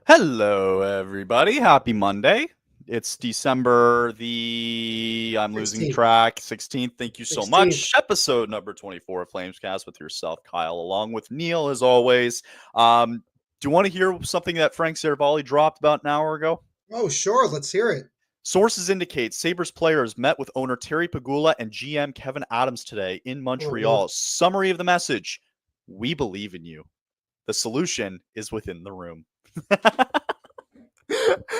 Hello, everybody. Happy Monday. It's December I'm losing 16th. track, 16th. Thank you so 16th. much. Episode number 24 of Flamescast with yourself, Kyle, along with Neil, as always. Do you want to hear something that Frank Seravalli dropped about an hour ago? Oh, sure. Let's hear it. Sources indicate Sabres players met with owner Terry Pagula and GM Kevin Adams today in Oh, Montreal. Summary of the message: we believe in you. The solution is within the room.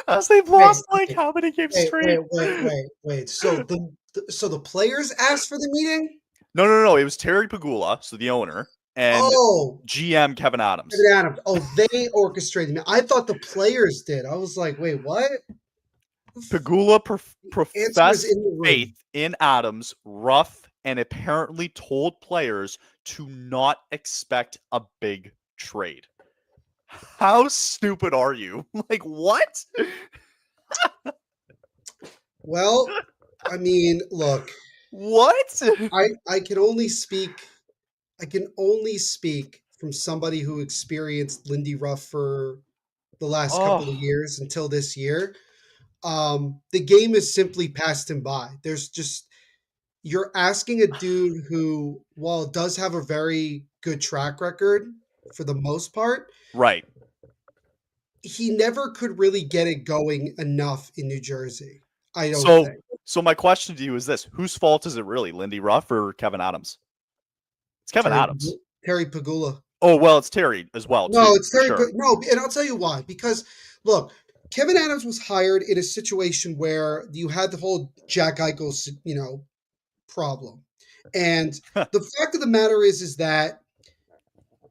As they've wait, lost like wait, how many games wait, straight? wait, wait, wait, wait. So the players asked for the meeting? No. It was Terry Pagula, so the owner, and Oh, GM Kevin Adams. Kevin Adams. Oh, they orchestrated it. I thought the players did. I was like, wait, what? Pagula The answer is professed in the faith room. in Adams, rough, and apparently told players to not expect a big trade. How stupid are you? Like, what? Well, I mean, look, What? I can only speak. I can only speak from somebody who experienced Lindy Ruff for the last couple of Oh, years until this year. The game has simply passed him by. There's just you're asking a dude who, while does have a very good track record for the most part, right. he never could really get it going enough in New Jersey. I don't So, think. so my question to you is this: whose fault is it really, Lindy Ruff or Kevin Adams? It's Kevin Terry Adams. Terry Pagula. Oh well, it's Terry as well No, too, it's for Terry. sure. No, and I'll tell you why. Because look, Kevin Adams was hired in a situation where you had the whole Jack Eichel, problem, and the fact of the matter is that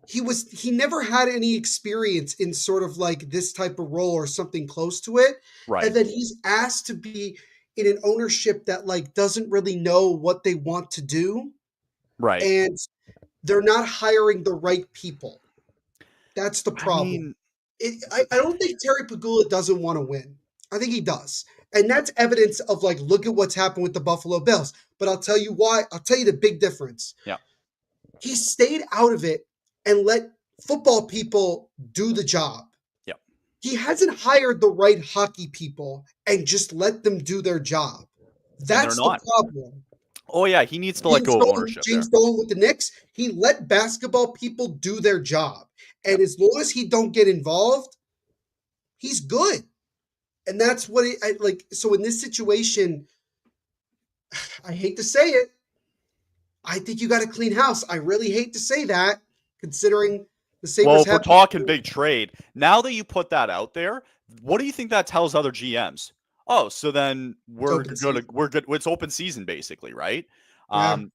he never had any experience in sort of like this type of role or something close to it, and Right, then he's asked to be in an ownership that like doesn't really know what they want to do, right. and they're not hiring the right people. That's the I problem. mean, I don't think Terry Pagula doesn't want to win. I think he does, and that's evidence of like look at what's happened with the Buffalo Bills. But I'll tell you why. I'll tell you the big difference. yeah. He stayed out of it and let football people do the job. Yeah. He hasn't hired the right hockey people and just let them do their job. And they're That's the not. problem. Oh yeah, he needs to let go of ownership James there. Dolan with the Knicks, he let basketball people do their job. Yeah. And as long as he don't get involved, he's good. And that's what it I, like. So in this situation, I hate to say it, I think you got a clean house. I really hate to say that, considering the Well, Sabres if we're have. talking big trade, now that you put that out there, what do you think that tells other GMs? Oh, so then It's we're open gonna season. we're good. It's open season basically, right? Yeah. Um,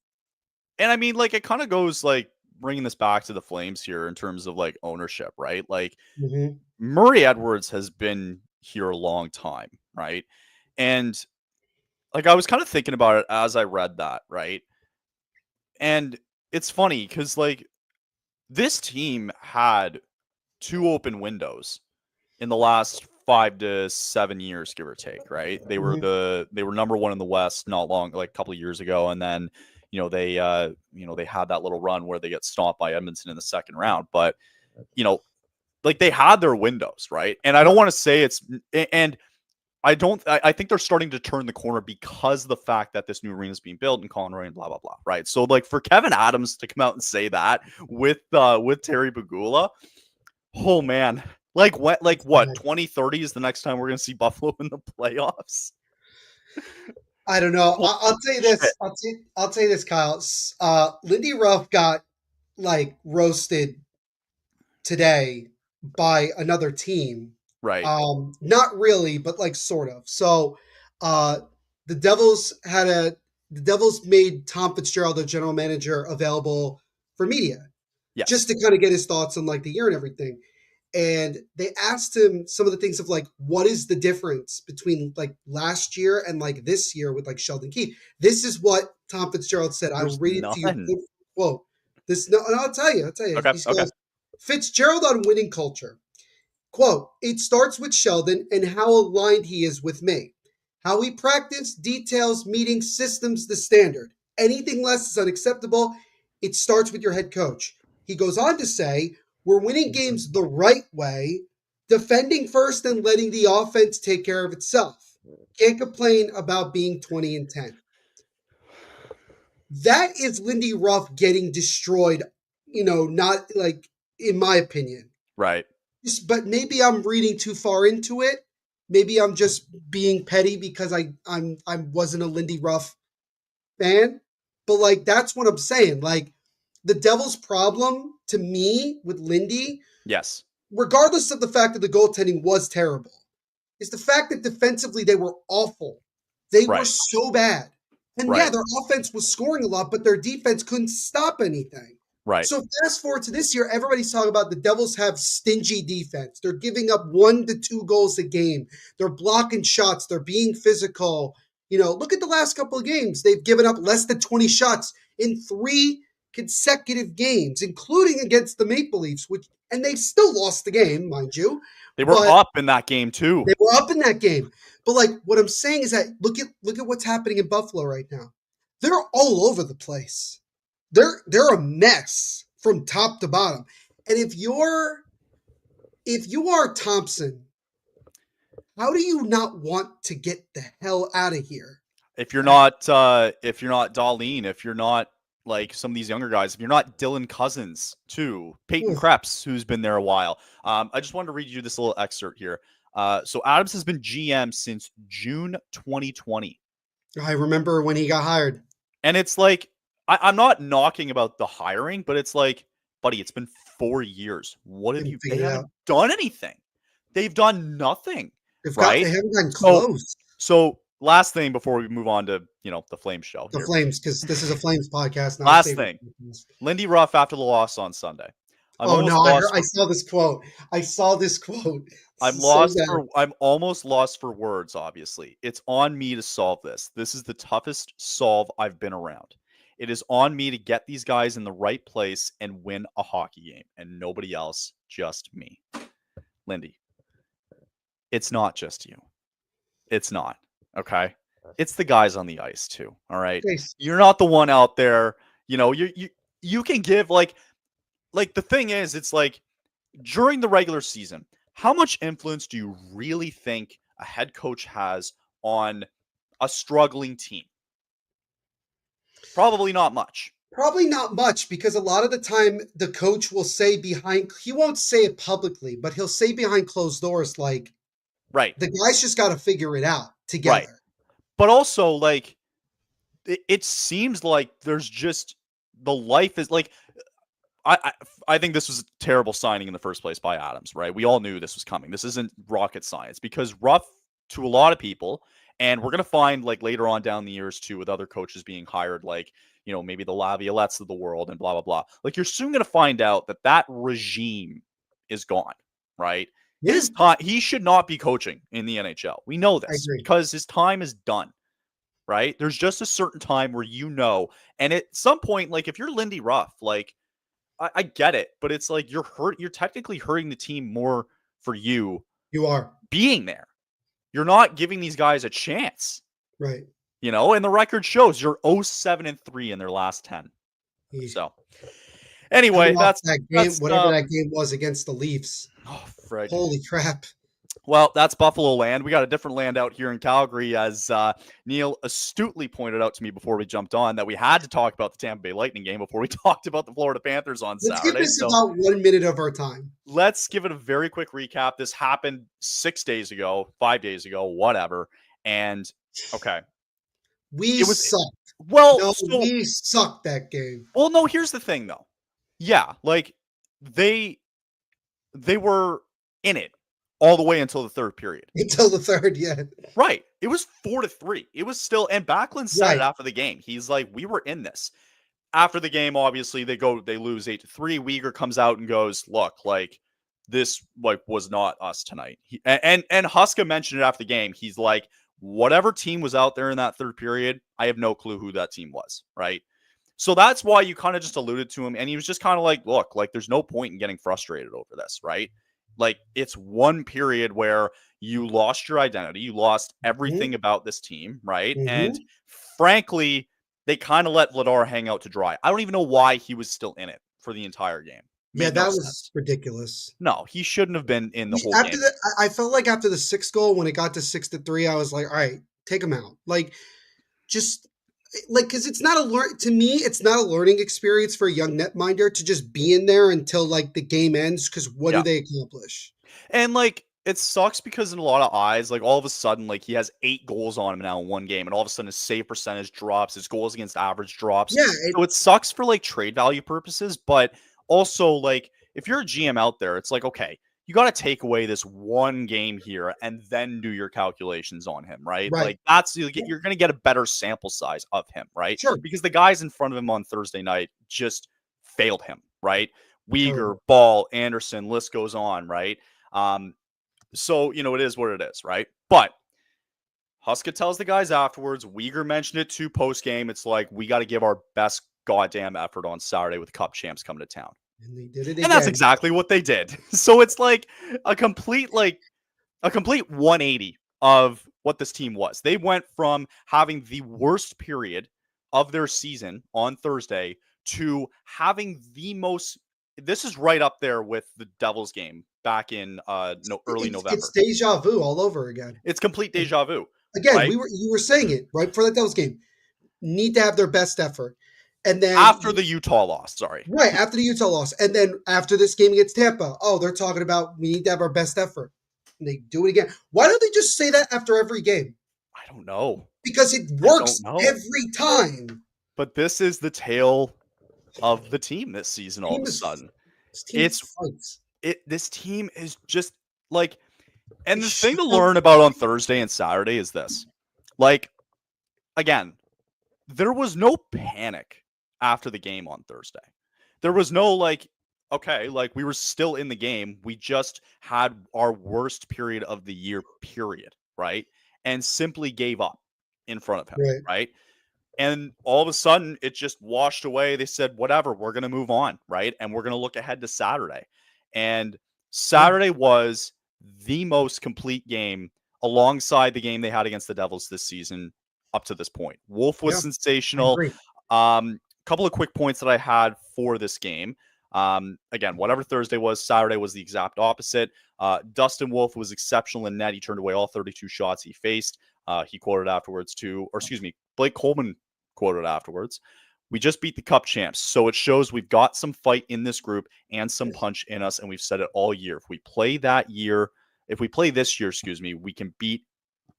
and I mean, like it kind of goes like bringing this back to the Flames here in terms of like ownership, right? Like Hmm. Murray Edwards has been here a long time, right? And like I was kind of thinking about it as I read that, right? And it's funny because like this team had two open windows in the last 5 to 7 years, give or take, right? Hmm. They were number one in the West not long, like a couple of years ago, and then they had that little run where they get stomped by Edmonton in the second round, but you know like they had their windows, right? And I don't want to say it's and I don't. I think they're starting to turn the corner because of the fact that this new arena is being built in Conroy and blah blah blah. Right. So like for Kevin Adams to come out and say that with Terry Bagula, oh man, like what 2030 is the next time we're gonna see Buffalo in the playoffs. I don't know. Holy I'll tell you shit. this. I'll tell you this, Kyle. Lindy Ruff got like roasted today by another team. Right. Not really, but like sort of. So, uh, the Devils had a the Devils made Tom Fitzgerald, the general manager, available for media just Yes. to kind of get his thoughts on like the year and everything. And they asked him some of the things of like, what is the difference between like last year and like this year with like Sheldon Keefe? This is what Tom Fitzgerald said. I will There's read it to you. none. Quote. This no, and I'll tell you. I'll tell you. Okay. He Okay. goes, Fitzgerald on winning culture. Quote, it starts with Sheldon and how aligned he is with me. How we practice, details, meetings, systems, the standard. Anything less is unacceptable. It starts with your head coach. He goes on to say, we're winning games the right way, defending first and letting the offense take care of itself. Can't complain about being 20-10. That is Lindy Ruff getting destroyed, not like, in my opinion. Right. But maybe I'm reading too far into it. Maybe I'm just being petty because I wasn't a Lindy Ruff fan. But like that's what I'm saying. Like the Devils' problem to me with Lindy, Yes. regardless of the fact that the goaltending was terrible, is the fact that defensively they were awful. They were Right. so bad. And yeah, Right. their offense was scoring a lot, but their defense couldn't stop anything. Right. So fast forward to this year, everybody's talking about the Devils have stingy defense. They're giving up 1 to 2 goals a game. They're blocking shots. They're being physical. Look at the last couple of games. They've given up less than 20 shots in 3 consecutive games, including against the Maple Leafs, and they still lost the game, mind you. They were But up in that game too. they were up in that game. But like what I'm saying is that look at what's happening in Buffalo right now. They're all over the place. They're a mess from top to bottom. And if you are Thompson, how do you not want to get the hell out of here? If you're not Darlene, if you're not like some of these younger guys, if you're not Dylan Cousins too, Peyton Krebs, who's been there a while. I just wanted to read you this little excerpt here. So Adams has been GM since June 2020. I remember when he got hired. And it's like, I'm not knocking about the hiring, but it's like, buddy, it's been 4 years. What have you? They haven't done anything. They've done nothing. Right? They haven't gotten close. So last thing before we move on to, the Flames show. The Flames, because this is a Flames podcast. Last thing. Lindy Ruff after the loss on Sunday. I saw this quote. I'm almost lost for words, obviously. It's on me to solve this. This is the toughest solve I've been around. It is on me to get these guys in the right place and win a hockey game. And nobody else, just me. Lindy, it's not just you. It's not. Okay? It's the guys on the ice too. All right? You're not the one out there. You can give like the thing is, it's like during the regular season, how much influence do you really think a head coach has on a struggling team? Probably not much. Probably not much, because a lot of the time the coach will say he won't say it publicly, but he'll say behind closed doors, like, right, the guys just got to figure it out together. Right. But also, like, it seems like there's just the life is like, I think this was a terrible signing in the first place by Adams, right? We all knew this was coming. This isn't rocket science, because Ruff, to a lot of people, and we're going to find like later on down the years too, with other coaches being hired, like, maybe the Laviolettes of the world and blah, blah, blah. Like, you're soon going to find out that regime is gone, right? Yeah. His time, he should not be coaching in the NHL. We know this because his time is done, right? There's just a certain time where and at some point, like if you're Lindy Ruff, like I get it, but it's like you're technically hurting the team more for you. You are being there. You're not giving these guys a chance. Right. And the record shows you're 0-7-3 in their last 10. Yeah. So anyway, that's that game, whatever that game was against the Leafs. Oh, Fred. Holy crap. Well, that's Buffalo land. We got a different land out here in Calgary, as Neil astutely pointed out to me before we jumped on, that we had to talk about the Tampa Bay Lightning game before we talked about the Florida Panthers on Saturday. Let's give this about 1 minute of our time. Let's give it a very quick recap. This happened 6 days ago, 5 days ago, whatever. And, okay. We sucked. Well, we sucked that game. Well, no, here's the thing, though. Yeah, like, they were in it all the way until the third period. Until the third, yeah. Right. It was 4-3. It was still, and Backlund said it after the game. He's like, we were in this. After the game, obviously, they lose 8-3. Weegar comes out and goes, look, like, this was not us tonight. And Huska mentioned it after the game. He's like, whatever team was out there in that third period, I have no clue who that team was, right? So that's why you kind of just alluded to him. And he was just kind of like, look, like, there's no point in getting frustrated over this, right? Like, it's one period where you lost your identity. You lost everything about this team, right? And frankly, they kind of let Vladar hang out to dry. I don't even know why he was still in it for the entire game. Yeah, Made no that was sense. ridiculous. No, he shouldn't have been in the whole After game. the I felt like after the 6th goal, when it got to 6-3, I was like, "All right, take him out." Like, just like, because it's not a learn to me, it's not a learning experience for a young netminder to just be in there until, like, the game ends. Because what do Yeah. they accomplish? And, like, it sucks because in a lot of eyes, like, all of a sudden, like, he has 8 goals on him now in one game, and all of a sudden his save percentage drops, his goals against average drops. Yeah, So it sucks for, like, trade value purposes, but also, like, if you're a GM out there, it's like, okay, you gotta take away this one game here and then do your calculations on him, right? right. Like, that's Yeah, you're gonna get a better sample size of him, right? sure. Because the guys in front of him on Thursday night just failed him, right? Uyghur, Terrible. Ball, Anderson, list goes on, right? Um, so, it is what it is, right? But Huska tells the guys afterwards, Uyghur mentioned it too post game. It's like, we got to give our best goddamn effort on Saturday with Cup champs coming to town. And they did it And that's again. exactly what they did. So it's like a complete, a complete 180 of what this team was. They went from having the worst period of their season on Thursday to having the most. This is right up there with the Devils game back in early It's November. deja vu all over again. It's complete deja vu, Again, right? you were saying it, right, for the Devils game. Need to have their best effort. And then After the Utah loss, sorry. right, after the Utah loss. And then after this game against Tampa, oh, they're talking about we need to have our best effort. And they do it again. Why don't they just say that after every game? I don't know. Because it I works don't know. every time. But this is the tale of the team this season all of Team a is sudden. this team It's fights. this team is just like. They And the thing shut to down. learn about on Thursday and Saturday is this. Like, again, there was no panic after the game on Thursday. There was no, like, okay, like, we were still in the game. We just had our worst period of the year, period, right? And simply gave up in front of him, Right. right? And all of a sudden, it just washed away. They said, whatever, we're going to move on, right? And we're going to look ahead to Saturday. And Yeah. Saturday was the most complete game alongside the game they had against the Devils this season up to this point. Wolf was Yeah. I sensational. agree. Couple of quick points that I had for this game. Again, whatever Thursday was, Saturday was the exact opposite. Dustin Wolf was exceptional in net. He turned away all 32 shots he faced. He quoted afterwards too, or excuse me, Blake Coleman quoted afterwards. We just beat the Cup champs, so it shows we've got some fight in this group and some punch in us, and we've said it all year. If we play this year, excuse me, we can beat.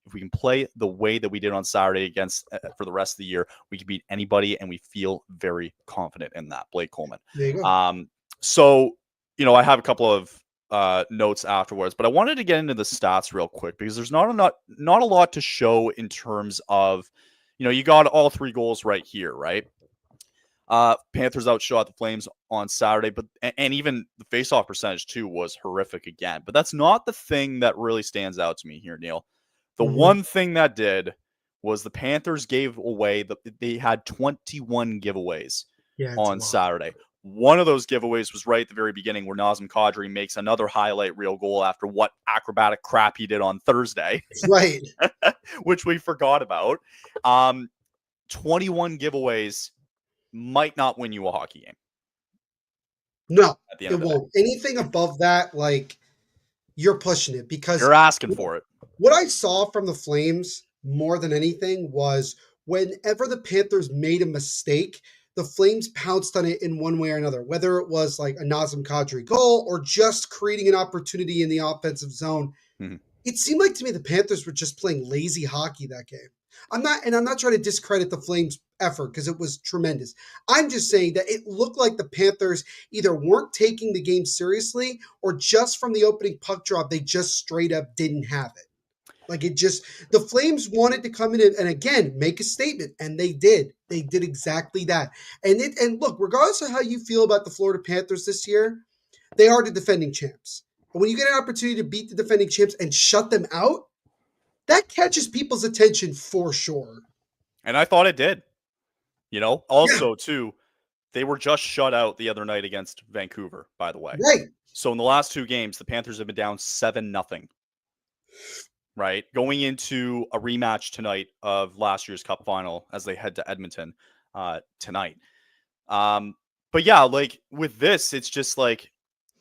If we can play the way that we did on Saturday against for the rest of the year, we can beat anybody, and we feel very confident in that. Blake Coleman. There you go. So I have a couple of notes afterwards, but I wanted to get into the stats real quick because there's not a lot to show in terms of, you got all 3 goals right here, right? Panthers outshot the Flames on Saturday, but and even the faceoff percentage too was horrific again. But that's not the thing that really stands out to me here, Neil. The one thing that did was the Panthers gave away they had 21 giveaways Yeah, it's a on lot. Saturday. One of those giveaways was right at the very beginning where Nazem Kadri makes another highlight reel goal after what acrobatic crap he did on Thursday, Right. which we forgot about. 21 giveaways might not win you a hockey game No, at the end it of the day. won't. Anything above that, like you're pushing it because You're asking for it. what I saw from the Flames more than anything was whenever the Panthers made a mistake, the Flames pounced on it in one way or another, whether it was like a Nazem Kadri goal or just creating an opportunity in the offensive zone. Mhm. It seemed like to me the Panthers were just playing lazy hockey that game. I'm not trying to discredit the Flames' effort because it was tremendous. I'm just saying that it looked like the Panthers either weren't taking the game seriously or just from the opening puck drop, they just straight up didn't have it. Like it just, the Flames wanted to come in and again make a statement, and they did. They did exactly that. And look, regardless of how you feel about the Florida Panthers this year, they are the defending champs. And when you get an opportunity to beat the defending champs and shut them out, that catches people's attention for sure. And I thought it did. Yeah, Also, too, they were just shut out the other night against Vancouver, by the way. right. So in the last 2 games, the Panthers have been down 7-0, right? Going into a rematch tonight of last year's Cup final as they head to Edmonton tonight. But yeah, like with this, it's just like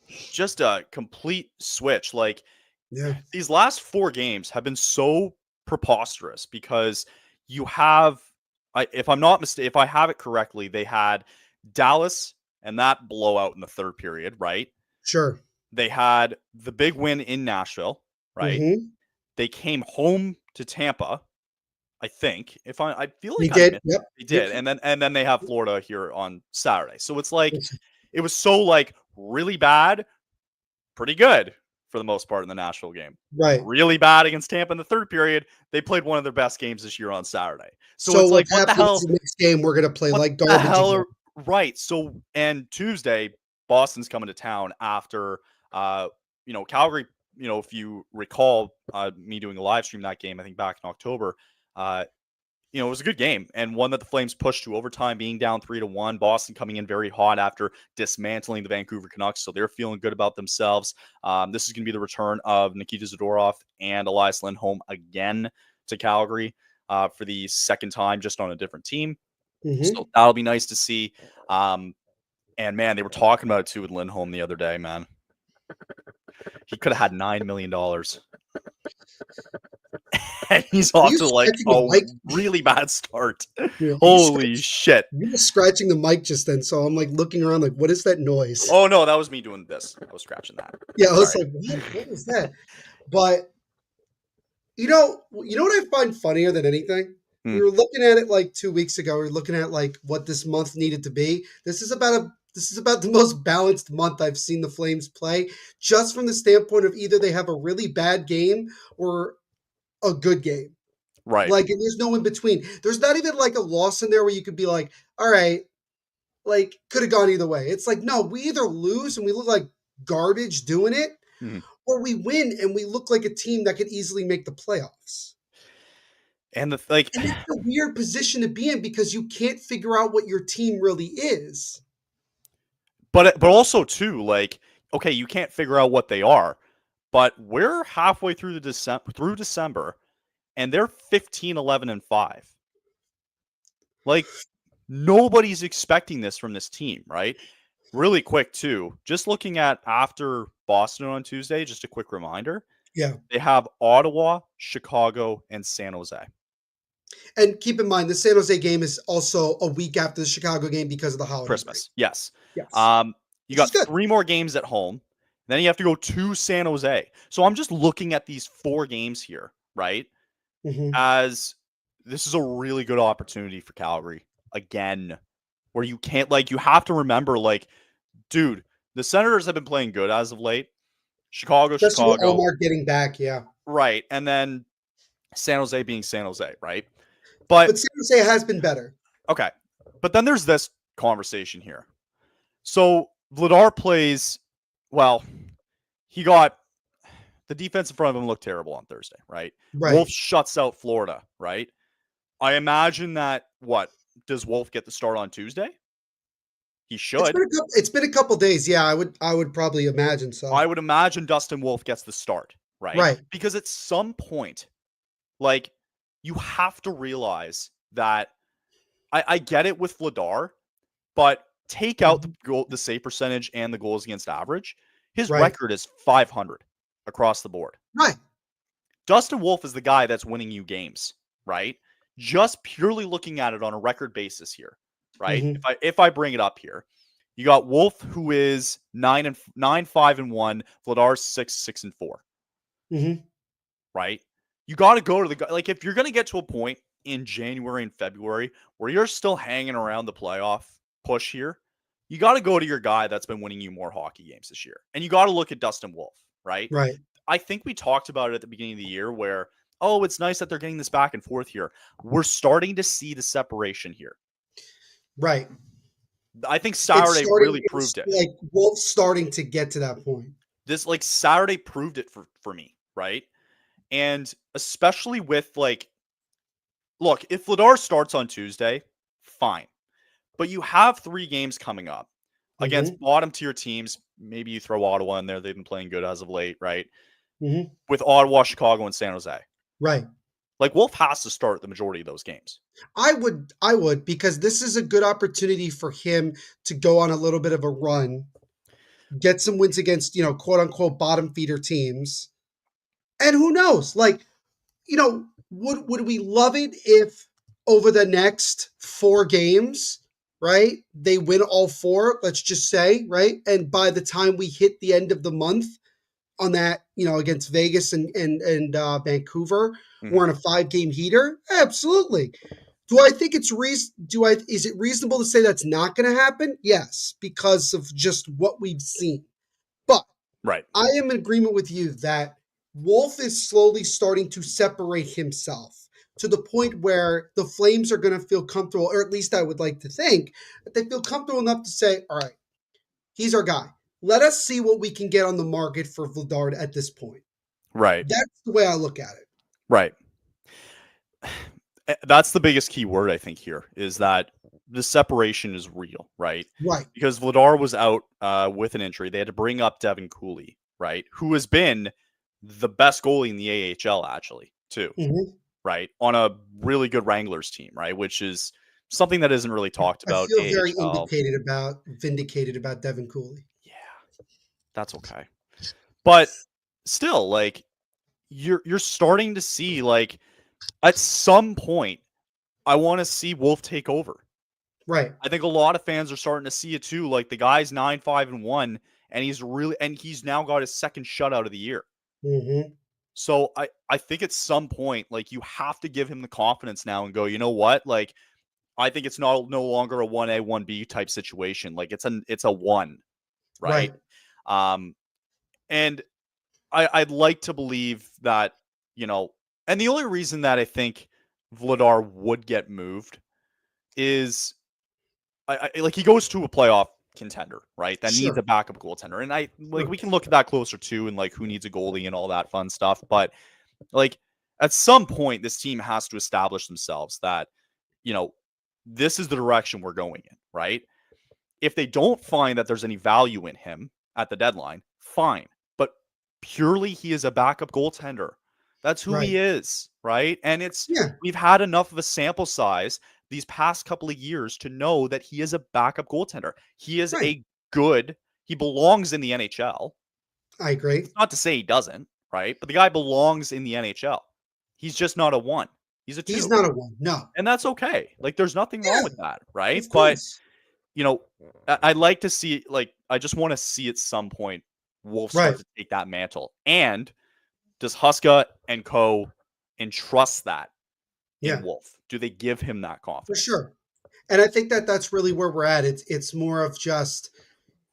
just a complete switch. Like Yeah, these last 4 games have been so preposterous because you have, if I'm not mistaken, if I have it correctly, they had Dallas and that blowout in the third period, right? sure. They had the big win in Nashville, right? Hmm. They came home to Tampa, I think. If I feel He like I did. missed, Yep. they Yep. did, and then they have Florida here on Saturday. So it's like it was so like really bad, pretty good for the most part in the Nashville game. Right. Really bad against Tampa in the third period. They played one of their best games this year on Saturday. So So it's what like, what the happens hell? the next game? We're gonna play What like the garbage hell again. are right? So and Tuesday, Boston's coming to town after Calgary. If you recall me doing a live stream that game, I think back in October. Uh, it was a good game and one that the Flames pushed to overtime, being down 3-1. Boston coming in very hot after dismantling the Vancouver Canucks, so they're feeling good about themselves. This is going to be the return of Nikita Zadorov and Elias Lindholm again to Calgary for the second time, just on a different team. Hmm. So that'll be nice to see. And man, they were talking about it too with Lindholm the other day. Man, he could have had $9 million. And he's Are off you to like scratching the a mic? really bad start. Yeah. Holy shit. You were scratching the mic just then, so I'm like looking around, like, what is that noise? Oh no, that was me doing this. I was scratching that. Yeah, I was Sorry. like, what? What was that? But you know what I find funnier than anything? Hmm. We were looking at it like 2 weeks ago. We were looking at like what this month needed to be. This is about the most balanced month I've seen the Flames play, just from the standpoint of either they have a really bad game or a good game. Right. Like, and there's no in between. There's not even like a loss in there where you could be like, all right, like could have gone either way. It's like, no, we either lose and we look like garbage doing it, Hmm. or we win and we look like a team that could easily make the playoffs. And the like, And it's a weird position to be in because you can't figure out what your team really is. but also too, like, okay, you can't figure out what they are, but we're halfway through December, and they're 15-11-5. Like, nobody's expecting this from this team, right? Really quick too. Just looking at after Boston on Tuesday, just a quick reminder. Yeah. They have Ottawa, Chicago, and San Jose. And keep in mind, the San Jose game is also a week after the Chicago game because of the holiday break. Christmas. Yes. Yes. You Which is got good. 3 more games at home. Then you have to go to San Jose. So I'm just looking at these 4 games here, right? Hmm. As this is a really good opportunity for Calgary again, where you can't, like, you have to remember, like, dude, the Senators have been playing good as of late. Especially with Chicago, Omar getting back. Yeah. right. And then San Jose being San Jose, right? But But San Jose has been better. okay. But then there's this conversation here. So Vladar plays, well, he got the defense in front of him looked terrible on Thursday, right? Wolf Right. shuts out Florida, right? I imagine that what does Wolf get the start on Tuesday? He should. It's been a couple days. Yeah, I would probably imagine so. I would imagine Dustin Wolf gets the start, right? Right. Because at some point, like, you have to realize that I get it with Vladar, but take out Mhm. the save percentage and the goals against average. His Right. record is 500 across the board. Right. Dustin Wolf is the guy that's winning you games, right? Just purely looking at it on a record basis here, right? Hmm. If I bring it up here, you got Wolf, who is 9-5-1, Vladar 6-6-4, Hmm. right? You got to go to the guy. Like, if you're going to get to a point in January and February where you're still hanging around the playoff push here, you got to go to your guy that's been winning you more hockey games this year. And you got to look at Dustin Wolf, right? Right. I think we talked about it at the beginning of the year where, oh, it's nice that they're getting this back and forth here. We're starting to see the separation here. Right. I think It's Saturday starting. really It's proved it. like Wolf's starting to get to that point. This, like, Saturday proved it for me, right? And especially with, like, look, if Vladar starts on Tuesday, fine. But you have 3 games coming up against Hmm. bottom tier teams. Maybe you throw Ottawa in there. They've been playing good as of late, right? Hmm. With Ottawa, Chicago, and San Jose. Right. Like Wolf has to start the majority of those games. I would, because this is a good opportunity for him to go on a little bit of a run, get some wins against, quote unquote bottom feeder teams. And who knows? Like, would we love it if over the next 4 games, right? They win all four, let's just say, right? And by the time we hit the end of the month on that, against Vegas and Vancouver, Mhm. we're on a 5 game heater. Absolutely. Do I think it's is it reasonable to say that's not going to happen? Yes, because of just what we've seen. But Right. I am in agreement with you that Wolf is slowly starting to separate himself to the point where the Flames are going to feel comfortable, or at least I would like to think that they feel comfortable enough to say, all right, he's our guy. Let us see what we can get on the market for Vladar at this point. Right. That's the way I look at it. Right. That's the biggest key word I think here is that the separation is real, right? Right. Because Vladar was out with an injury. They had to bring up Devin Cooley, right? Who has been the best goalie in the AHL, actually, too, Mhm. right? On a really good Wranglers team, right? Which is something that isn't really talked I about feel very AHL. vindicated about Devin Cooley. Yeah, that's okay. But still, like you're starting to see like at some point, I want to see Wolf take over. Right. I think a lot of fans are starting to see it too. Like the guy's 9-5-1, and he's now got his second shutout of the year. Hmm. So I think at some point, like you have to give him the confidence now and go, you know what? Like I think it's no longer a 1A, 1B type situation. Like it's a one, right? Right. Um, and I'd like to believe that, you know, and the only reason that I think Vladar would get moved is like he goes to a playoff contender, right? That needs a Sure. backup goaltender. And I like Sure. we can look at that closer too and like who needs a goalie and all that fun stuff. But like at some point, this team has to establish themselves that, you know, this is the direction we're going in, right? If they don't find that there's any value in him at the deadline, fine. But purely he is a backup goaltender. That's who Right. he is, right? And it's Yeah. we've had enough of a sample size these past couple of years to know that he is a backup goaltender. Right. He belongs in the NHL. I agree. It's not to say he doesn't, right? But the guy belongs in the NHL. He's just not a one. He's a He's two. not a one. No. And that's okay. Like there's nothing wrong Yeah. with that, right? Of But course. you know, I'd like to see like I just want to see at some point Wolf Right. start to take that mantle. And does Huska and Co. entrust that in Yeah. Wolf? Do they give him that For confidence? sure. And I think that that's really where we're at. It's more of just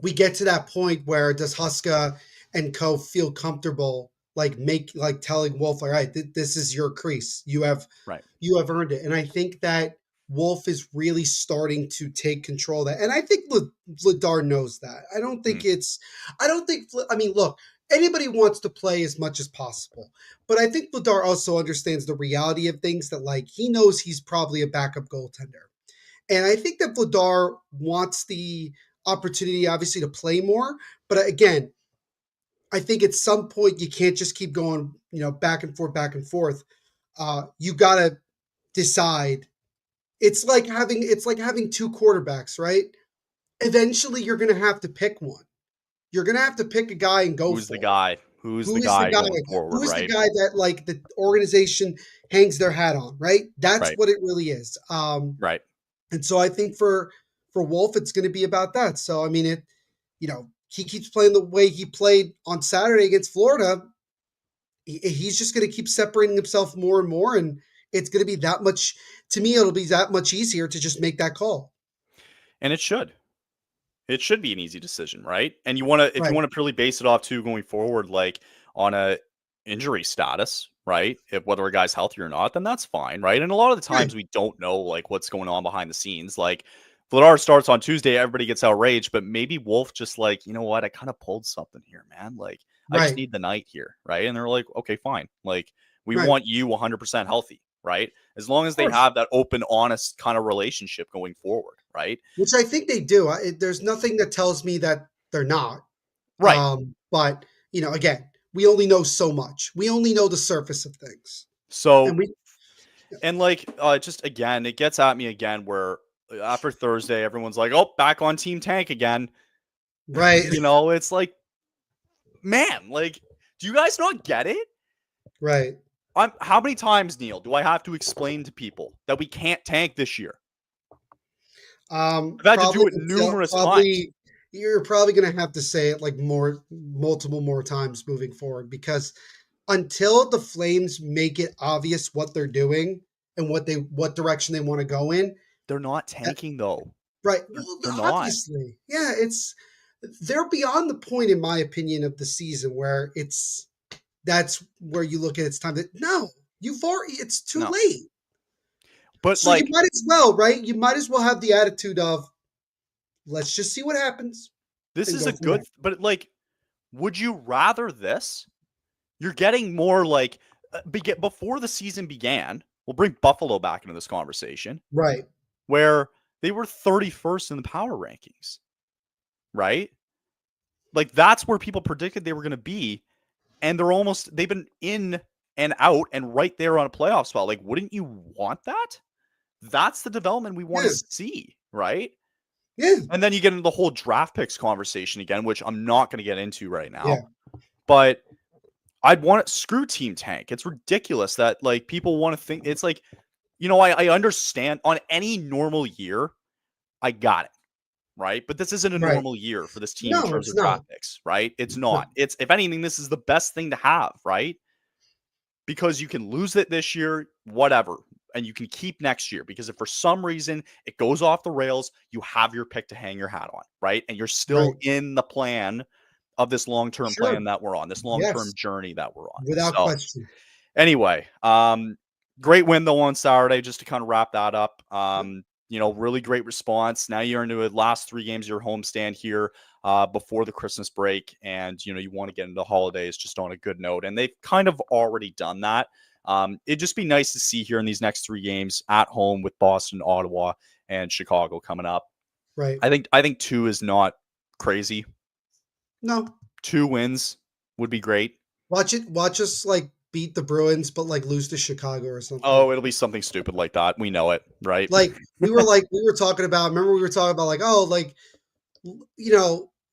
we get to that point where does Huska and Co feel comfortable like telling Wolf, all right, this is your crease. Right. You have earned it. And I think that Wolf is really starting to take control of that. And I think Vladar knows that. Mm, I don't think, I mean, look, anybody wants to play as much as possible. But I think Vladar also understands the reality of things that, like, he knows he's probably a backup goaltender. And I think that Vladar wants the opportunity, obviously, to play more. But again, I think at some point you can't just keep going, back and forth, back and forth. You got to decide. It's like having two quarterbacks, right? Eventually, you're going to have to pick one. You're going to have to pick a guy and go who's the for it. guy? Who's the Who is the guy guy? going Who forward, is the right? guy that like the organization hangs their hat on, right? That's Right. what it really is. Right. And so I think for Wolf, it's going to be about that. So I mean, he keeps playing the way he played on Saturday against Florida. He's just going to keep separating himself more and more, and it's going to be that much. To me, it'll be that much easier to just make that call. And it should. It should be an easy decision, right? And you want to, if you Right. want to purely base it off too going forward, like on a injury status, right? If whether a guy's healthy or not, then that's fine, right? And a lot of the Right. times we don't know like what's going on behind the scenes. Like Vladar starts on Tuesday, everybody gets outraged, but maybe Wolf just like, you know what, I kind of pulled something here, man. Like I just Right. need the night here, right? And they're like, okay, fine. Like we Right. want you 100% healthy, right? As long Of as they course. have that open, honest kind of relationship going forward, right? Which I think they do. There's nothing that tells me that they're not. Right. But again, we only know so much. We only know the surface of things, and So we. And like, just again, it gets at me again where after Thursday, everyone's like, "Oh, back on Team Tank again." Right. It's like, man, like, do you guys not get it? Right. How many times, Neil, do I have to explain to people that we can't tank this year? I've had to Probably do it until numerous times. probably you're probably gonna have to say it like multiple more times moving forward because until the Flames make it obvious what they're doing and what direction they want to go in, They're not that, tanking though. right? They're, Well, they're not. obviously, yeah, they're beyond the point, in my opinion, of the season where that's where you look at it's time that no, it's too No. late. But So you like, might as well, right? You might as well have the attitude of let's just see what happens this and is go a from there. good, but like, would you rather this? You're getting more like, before the season began, we'll bring Buffalo back into this conversation, Right. where they were 31st in the power rankings, right? Like, that's where people predicted they were going to be. And they've been in and out and right there on a playoff spot. Like, wouldn't you want that? That's the development we want to Yeah. see, right? Yeah. And then you get into the whole draft picks conversation again, which I'm not going to get into right now. Yeah. But I'd want it screw Team Tank. It's ridiculous that like people want to think it's like, I understand on any normal year, I got it. Right. But this isn't a Right. normal year for this team in No, terms it's of not. draft picks, right? It's No. not. It's, if anything, this is the best thing to have, right? Because you can lose it this year, whatever, and you can keep next year. Because if for some reason it goes off the rails, you have your pick to hang your hat on, right? And you're still Right. in the plan of this long-term Sure. plan that we're on, this long-term Yes. journey that we're on. Without So question. anyway, great win though on Saturday, just to kind of wrap that up. Really great response. Now you're into the last 3 games of your homestand here before the Christmas break, and you want to get into the holidays just on a good note, and they've kind of already done that. It'd just be nice to see here in these next 3 games at home with Boston, Ottawa, and Chicago coming up. Right. I think 2 is not crazy. No. 2 wins would be great. Watch us like beat the Bruins, but like lose to Chicago or something. Oh, it'll be something stupid like that. We know it, right? We were talking about, remember we were talking about like, oh, like,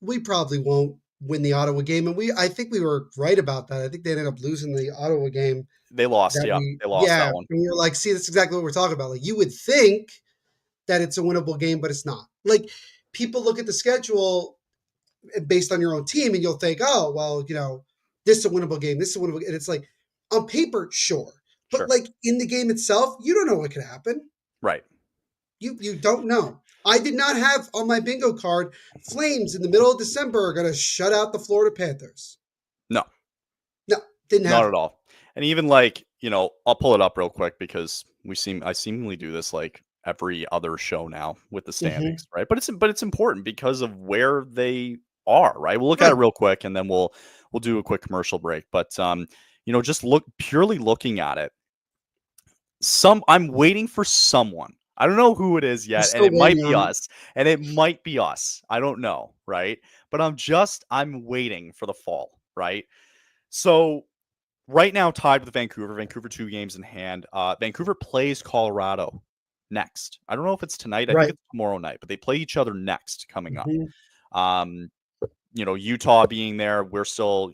we probably won't win the Ottawa game. And I think we were right about that. I think they ended up losing the Ottawa game They lost. Yeah, they lost yeah. that one. And we were like, see, that's exactly what we're talking about. Like, you would think that it's a winnable game, but it's not. Like, people look at the schedule based on your own team and you'll think, oh, well, this is a winnable game. This is a winnable game. And it's like, on paper, sure. But Sure. like in the game itself, you don't know what could happen. Right. You don't know. I did not have on my bingo card Flames in the middle of December are going to shut out the Florida Panthers. No, No, didn't not have at it. all. And even like, I'll pull it up real quick because I seemingly do this like every other show now with the Mm-hmm. standings, right? But it's important because of where they are, right? We'll look at Right. it real quick and then we'll do a quick commercial break. But just purely looking at it, I'm waiting for someone. I don't know who it is We're yet, and still it might waiting be on it. us. And it might be us. I don't know, right? But I'm waiting for the fall, right? So right now tied with Vancouver. Vancouver 2 games in hand. Vancouver plays Colorado next. I don't know if it's tonight. I think Right. it's tomorrow night, but they play each other next coming up. Mm-hmm. Um, Utah being there, we're still,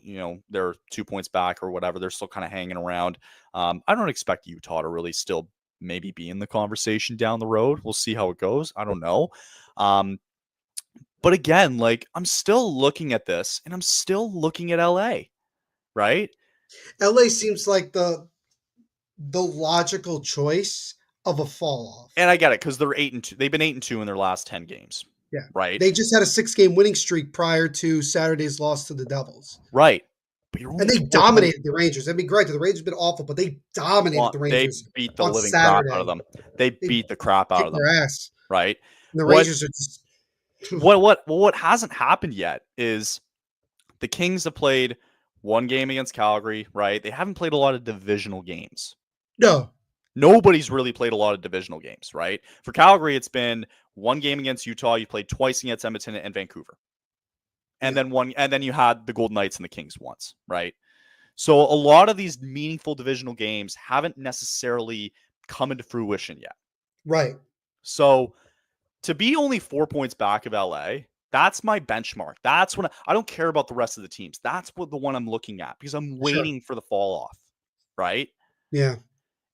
they're 2 points back or whatever. They're still kind of hanging around. I don't expect Utah to really still maybe be in the conversation down the road. We'll see how it goes. I don't know. But again, like I'm still looking at this and I'm still looking at LA, right? LA seems like the logical choice of a fall off. And I get it because they're 8-2. They've been 8-2 in their last 10 games, Yeah. right? They just had a 6-game winning streak prior to Saturday's loss to the Devils. Right. But you're And only they 4 points. dominated the Rangers. That'd be great. The Rangers have been awful, but they dominated the They Rangers beat the on living crap out of Saturday. them. They They beat the crap out of kicked them, their ass. right? And the What Rangers are just what hasn't happened yet is the Kings have played 1 game against Calgary, right? They haven't played a lot of divisional games. no. Nobody's really played a lot of divisional games, right? For Calgary, it's been 1 game against Utah. You played twice against Edmonton and Vancouver. And then you had the Golden Knights and the Kings once, right? So a lot of these meaningful divisional games haven't necessarily come into fruition yet. Right. So to be only 4 points back of LA, that's my benchmark. That's when I don't care about the rest of the teams. That's what the one I'm looking at because I'm Sure. waiting for the fall off. Right. Yeah.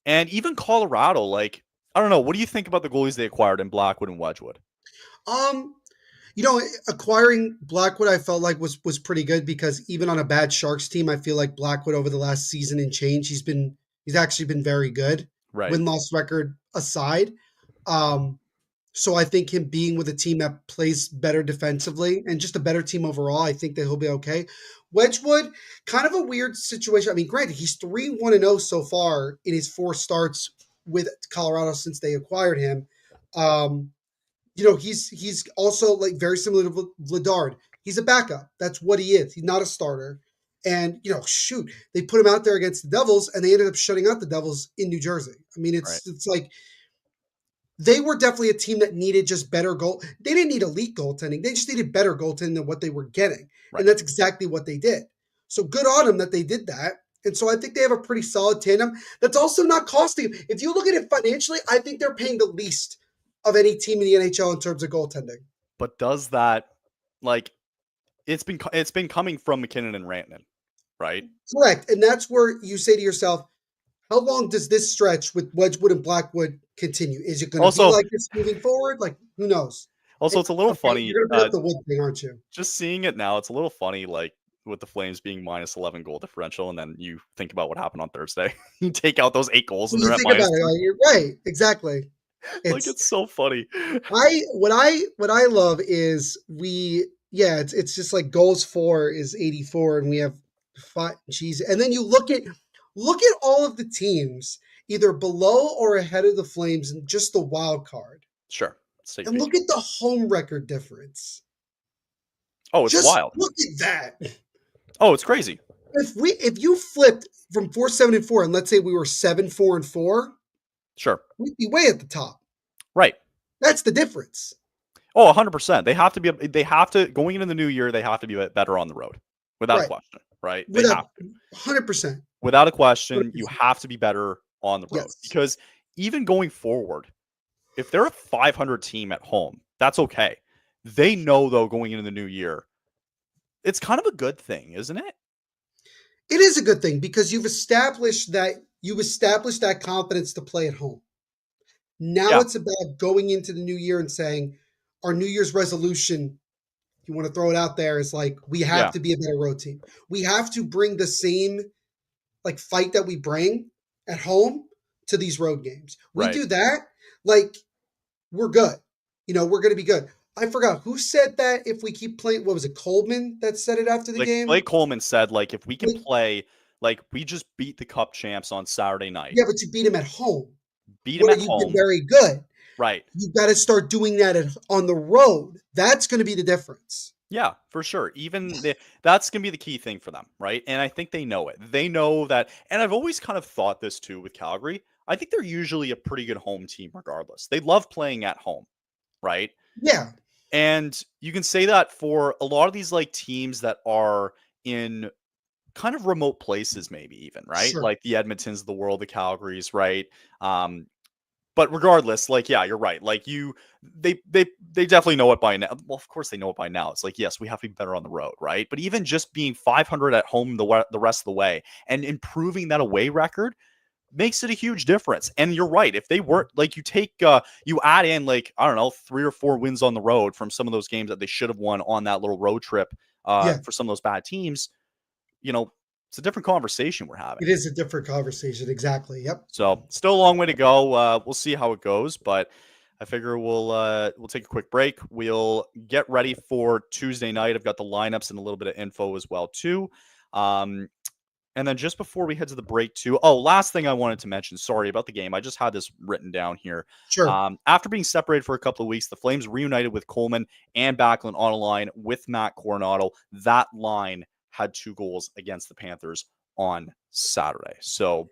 And even Colorado, like, I don't know. What do you think about the goalies they acquired in Blackwood and Wedgwood? Um, acquiring Blackwood, I felt like was pretty good because even on a bad Sharks team, I feel like Blackwood over the last season and change, he's actually been very good. Right. Win-loss record aside. Um, so I think him being with a team that plays better defensively and just a better team overall, I think that he'll be okay. Wedgwood, kind of a weird situation. I mean, granted, he's 3-1-0 so far in his 4 starts with Colorado since they acquired him. Um, he's also like very similar to Vladard. He's a backup. That's what he is. He's not a starter. And shoot, they put him out there against the Devils, and they ended up shutting out the Devils in New Jersey. I mean, Right. it's like they were definitely a team that needed just better goal. They didn't need elite goaltending. They just needed better goaltending than what they were getting, Right. and that's exactly what they did. So good on them that they did that. And so I think they have a pretty solid tandem that's also not costing. If you look at it financially, I think they're paying the least of any team in the NHL in terms of goaltending. But does that, like, it's been coming from McKinnon and Rantanen, right? Correct. And that's where you say to yourself, how long does this stretch with Wedgwood and Blackwood continue? Is it going to be Also, like this moving forward? Like, who knows? it's a little Okay, funny. you're going to bring up the Wood thing, aren't you? Just seeing it now, it's a little funny, like with the Flames being minus 11 goal differential, and then you think about what happened on Thursday. You take out those 8 goals, When and you they're at think about minus. it, you're right. Exactly. Like, It's it's so funny. what I love is it's just like goals for is 84 and we have 5. Geez, and then you look at all of the teams either below or ahead of the Flames and just the wild card, Sure, let's take a and peek. look at the home record difference. Oh, it's Just wild. look at that. Oh, it's crazy. If you flipped from 4-7-4 and let's say we were 7-4-4, Sure. we'd be way at the top. Right. That's the difference. Oh, 100%. They have to going into the new year. They have to be better on the road, without a Right. question. Right. They Without have to. 100%. Without a question, you 100%. have to be better on the road Yes. because even going forward, if they're a 500 team at home, that's okay. They know, though, going into the new year, it's kind of a good thing, isn't it? It is a good thing because you've established that confidence to play at home. Now Yeah. it's about going into the new year and saying our New Year's resolution, if you want to throw it out there, is like we have Yeah. to be a better road team. We have to bring the same like fight that we bring at home to these road games. We Right. do that, like we're good. We're going to be good. I forgot who said that if we keep playing. What was it, Coleman that said it after the Like game? Blake Coleman said, like if we can Like, play, like we just beat the Cup champs on Saturday night, yeah, but you beat him at home, beat them where at you've been home, very good. right? You got to start doing that on the road. That's going to be the difference. Yeah, for sure. That's going to be the key thing for them, right? And I think they know it. They know that. And I've always kind of thought this too with Calgary. I think they're usually a pretty good home team regardless. They love playing at home, right? Yeah, And you can say that for a lot of these like teams that are in kind of remote places, maybe even, right? sure. Like the Edmontons of the world, the Calgarys, right? But regardless, like, yeah, you're right. Like they definitely know it by now. Well, of course they know it by now. It's like, yes, we have to be better on the road, right? But even just being 500 at home the rest of the way and improving that away record makes it a huge difference. And you're right. If they weren't like you add in like, I don't know, 3 or 4 wins on the road from some of those games that they should have won on that little road trip Yeah, for some of those bad teams, it's a different conversation we're having. it is a different conversation. Exactly. Yep. So still a long way to go. We'll see how it goes, but I figure we'll take a quick break. We'll get ready for Tuesday night. I've got the lineups and a little bit of info as well too. And then just before we head to the break too, last thing I wanted to mention, sorry about the game. I just had this written down here. Sure. After being separated for a couple of weeks, the Flames reunited with Coleman and Backlund on a line with Matt Coronado. That line had 2 goals against the Panthers on Saturday. So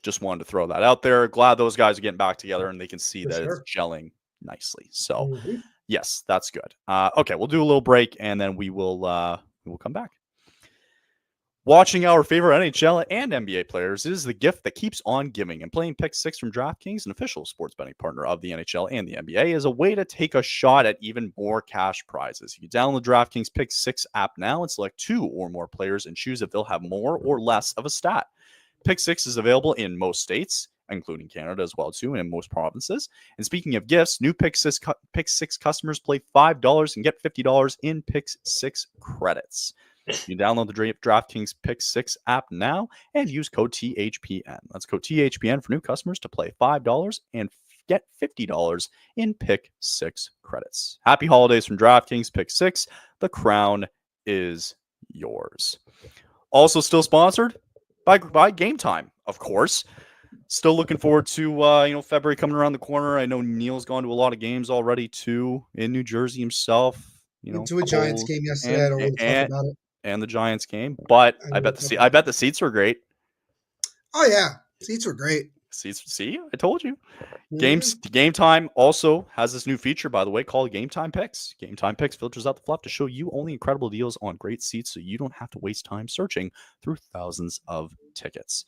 just wanted to throw that out there. Glad those guys are getting back together and they can see For that it's sure. gelling nicely. So Mhm. yes, that's good. Okay, we'll do a little break and then we will come back. Watching our favorite NHL and NBA players is the gift that keeps on giving, and playing Pick 6 from DraftKings, an official sports betting partner of the NHL and the NBA, is a way to take a shot at even more cash prizes. You download DraftKings Pick 6 app now and select 2 or more players and choose if they'll have more or less of a stat. Pick 6 is available in most states, including Canada as well too, and in most provinces. And speaking of gifts, new Pick 6 customers play $5 and get $50 in Pick 6 credits. You can download the DraftKings Pick 6 app now and use code THPN. That's code THPN for new customers to play $5 and get $50 in Pick 6 credits. Happy holidays from DraftKings Pick 6. The crown is yours. Also still sponsored by Game Time, of course. Still looking forward to February coming around the corner. I know Neil's gone to a lot of games already too in New Jersey himself. Went to a Giants game yesterday. I don't want to talk about it. And the Giants game, but I bet the seats are great. Oh yeah, seats were great. Seats, see, I told you. Game Time also has this new feature, by the way, called Game Time Picks. Game Time Picks filters out the fluff to show you only incredible deals on great seats, so you don't have to waste time searching through thousands of tickets.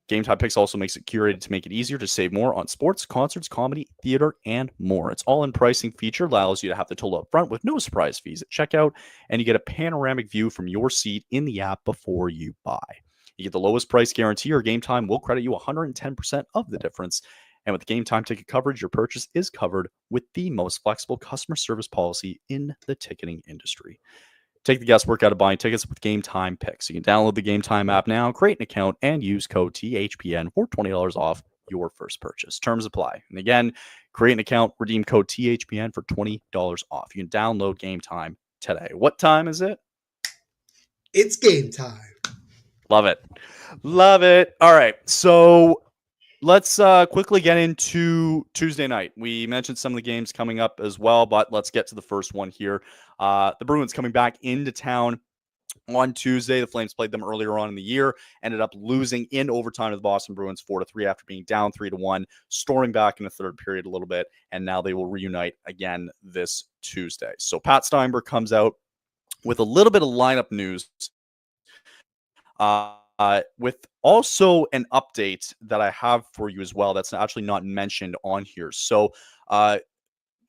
Game Time Picks also makes it curated to make it easier to save more on sports, concerts, comedy, theater, and more. Its all-in pricing feature allows you to have the total up front with no surprise fees at checkout, and you get a panoramic view from your seat in the app before you buy. You get the lowest price guarantee, or Game Time will credit you 110% of the difference. And with Game Time ticket coverage, your purchase is covered with the most flexible customer service policy in the ticketing industry. Take the guesswork out of buying tickets with Game Time Picks. You can download the Game Time app now, create an account, and use code THPN for $20 off your first purchase. Terms apply. And again, create an account, redeem code THPN for $20 off. You can download Game Time today. What time is it? It's game time. Love it. Love it. All right. So let's quickly get into Tuesday night. We mentioned some of the games coming up as well, but let's get to the first one here. The Bruins coming back into town on Tuesday. The Flames played them earlier on in the year, ended up losing in overtime to the Boston Bruins 4-3 after being down 3-1, storming back in the third period a little bit, and now they will reunite again this Tuesday. So Pat Steinberg comes out with a little bit of lineup news. With also an update that I have for you as well that's actually not mentioned on here. So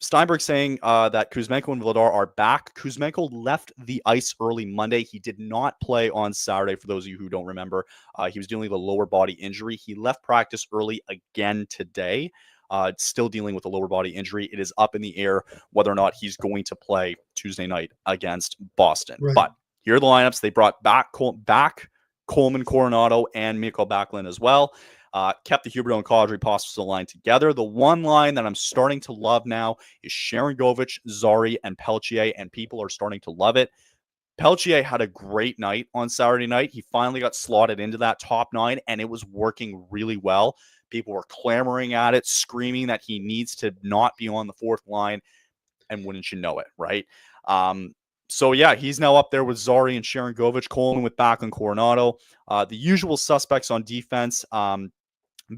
Steinberg saying that Kuzmenko and Vladar are back. Kuzmenko left the ice early Monday. He did not play on Saturday, for those of you who don't remember. He was dealing with a lower body injury. He left practice early again today, still dealing with a lower body injury. It is up in the air whether or not he's going to play Tuesday night against Boston. Right. But here are the lineups. They brought back Coleman, Coronado, and Mikko Backlund as well. Kept the Huberdeau and Kadri Postacol line together. The one line that I'm starting to love now is Sharangovich, Zari, and Peltier, and people are starting to love it. Peltier had a great night on Saturday night. He finally got slotted into that top 9, and it was working really well. People were clamoring at it, screaming that he needs to not be on the fourth line, and wouldn't you know it, right? So, yeah, he's now up there with Zari and Sharangovich, Coleman with Backlund, Coronado. The usual suspects on defense.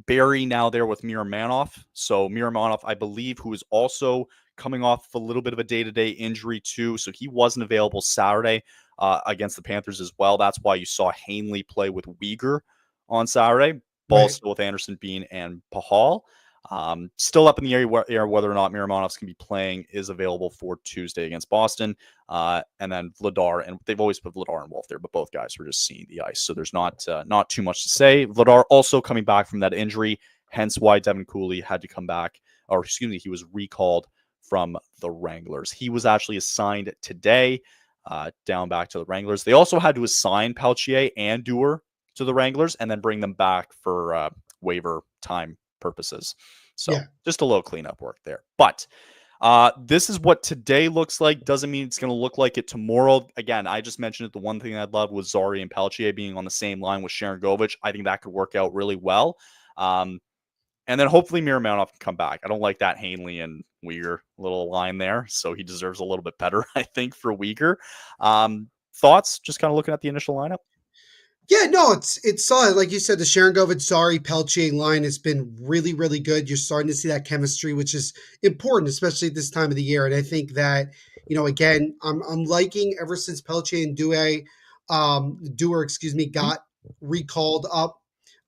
Barry now there with Miromanov. So Miromanov, I believe, who is also coming off a little bit of a day-to-day injury too. So he wasn't available Saturday against the Panthers as well. That's why you saw Hanley play with Weegar on Saturday. Ball still with Anderson, Bean, and Pahal. Still up in the air whether or not Miromanov's going to be playing is available for Tuesday against Boston. And then Vladar, and they've always put Vladar and Wolf there, but both guys were just seeing the ice. So there's not too much to say. Vladar also coming back from that injury, hence why Devin Cooley had to come back, or excuse me, he was recalled from the Wranglers. He was actually assigned today down back to the Wranglers. They also had to assign Peltier and Dewar to the Wranglers and then bring them back for waiver time purposes. So just a little cleanup work there. But this is what today looks like. Doesn't mean it's going to look like it tomorrow. Again, I just mentioned it. The one thing I'd love was Zari and Peltier being on the same line with Sharangovich. I think that could work out really well. And then hopefully Miromanov can come back. I don't like that Hanley and Weegar little line there. So he deserves a little bit better, I think, for Weegar. Thoughts? Just kind of looking at the initial lineup. Yeah, no, it's solid. Like you said, the Sharangovich, Zari, Peltier line has been really, really good. You're starting to see that chemistry, which is important, especially at this time of the year. And I think that, again, I'm liking ever since Peltier and Douay Dewar, excuse me, got recalled up.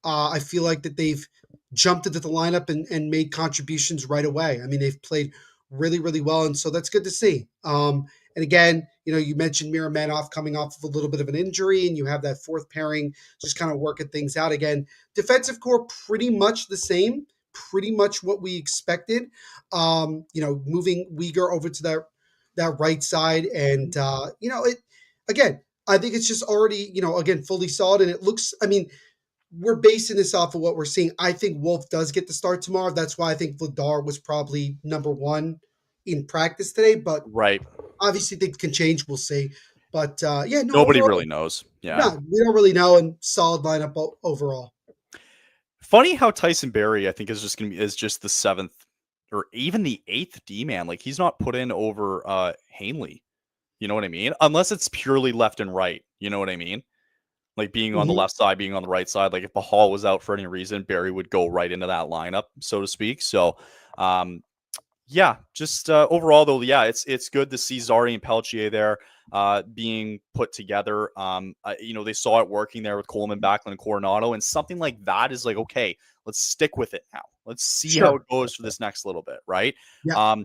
I feel like that they've jumped into the lineup and made contributions right away. I mean, they've played really, really well, and so that's good to see. And again, you mentioned Miromanov coming off of a little bit of an injury, and you have that fourth pairing just kind of working things out again. Defensive core pretty much the same, pretty much what we expected. Moving Uyghur over to that right side, and it again. I think it's just already, again, fully solid, and it looks. I mean, we're basing this off of what we're seeing. I think Wolf does get the start tomorrow. That's why I think Vladar was probably number one in practice today. But Right. obviously, things can change. We'll see. But yeah, no, Nobody overall, really knows. Yeah. no, we don't really know. And solid lineup overall. Funny how Tyson Berry, I think, is just the seventh or even the eighth D man. Like he's not put in over Hanley. You know what I mean? Unless it's purely left and right. You know what I mean? Like being on the Mhm. left side, being on the right side. Like if Bahal was out for any reason, Barry would go right into that lineup, so to speak. So, yeah, just overall though, yeah, it's good to see Zari and Peltier there being put together. They saw it working there with Coleman, Backlund, and Coronado, and something like that is like, okay, let's stick with it now. Let's see how it Sure. goes for this next little bit, right? Yeah.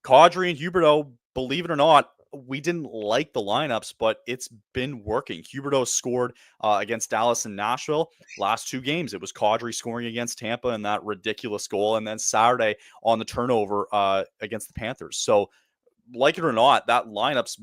Kadri and Huberto, believe it or not, we didn't like the lineups, but it's been working. Huberto scored against Dallas and Nashville. Last two games, it was Kadri scoring against Tampa and that ridiculous goal. And then Saturday on the turnover against the Panthers. So, like it or not, that lineup's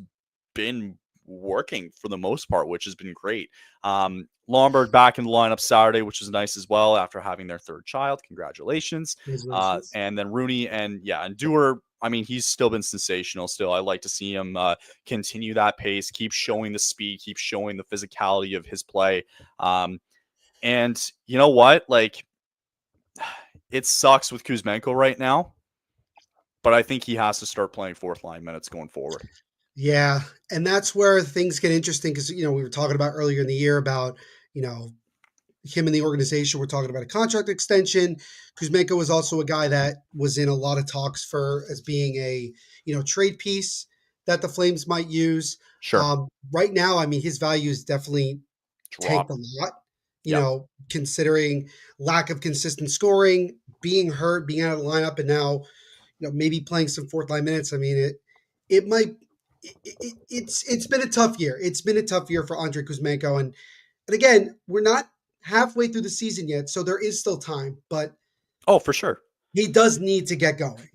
been working for the most part, which has been great. Lomberg back in the lineup Saturday, which is nice as well after having their third child. Congratulations. Congratulations. And then Rooney and Dewar. I mean, he's still been sensational. Still, I like to see him continue that pace, keep showing the speed, keep showing the physicality of his play. And you know what? Like, it sucks with Kuzmenko right now, but I think he has to start playing fourth line minutes going forward. Yeah, and that's where things get interesting because we were talking about earlier in the year about you know him in the organization. We're talking about a contract extension. Kuzmenko was also a guy that was in a lot of talks for as being a trade piece that the Flames might use. Sure. Right now, I mean, his value is definitely tanked Drop. a lot. Yep. Considering lack of consistent scoring, being hurt, being out of the lineup, and now maybe playing some fourth line minutes. I mean, it might. It's been a tough year. It's been a tough year for Andre Kuzmenko, and again, we're not halfway through the season yet, so there is still time, but Oh, for sure. he does need to get going.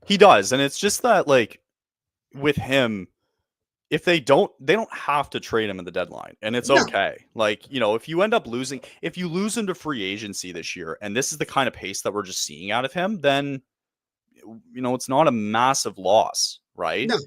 He does. And it's just that, like, with him, if they don't have to trade him in the deadline. And it's No, okay. Like, if you end up if you lose him to free agency this year, and this is the kind of pace that we're just seeing out of him, then, it's not a massive loss, right? no.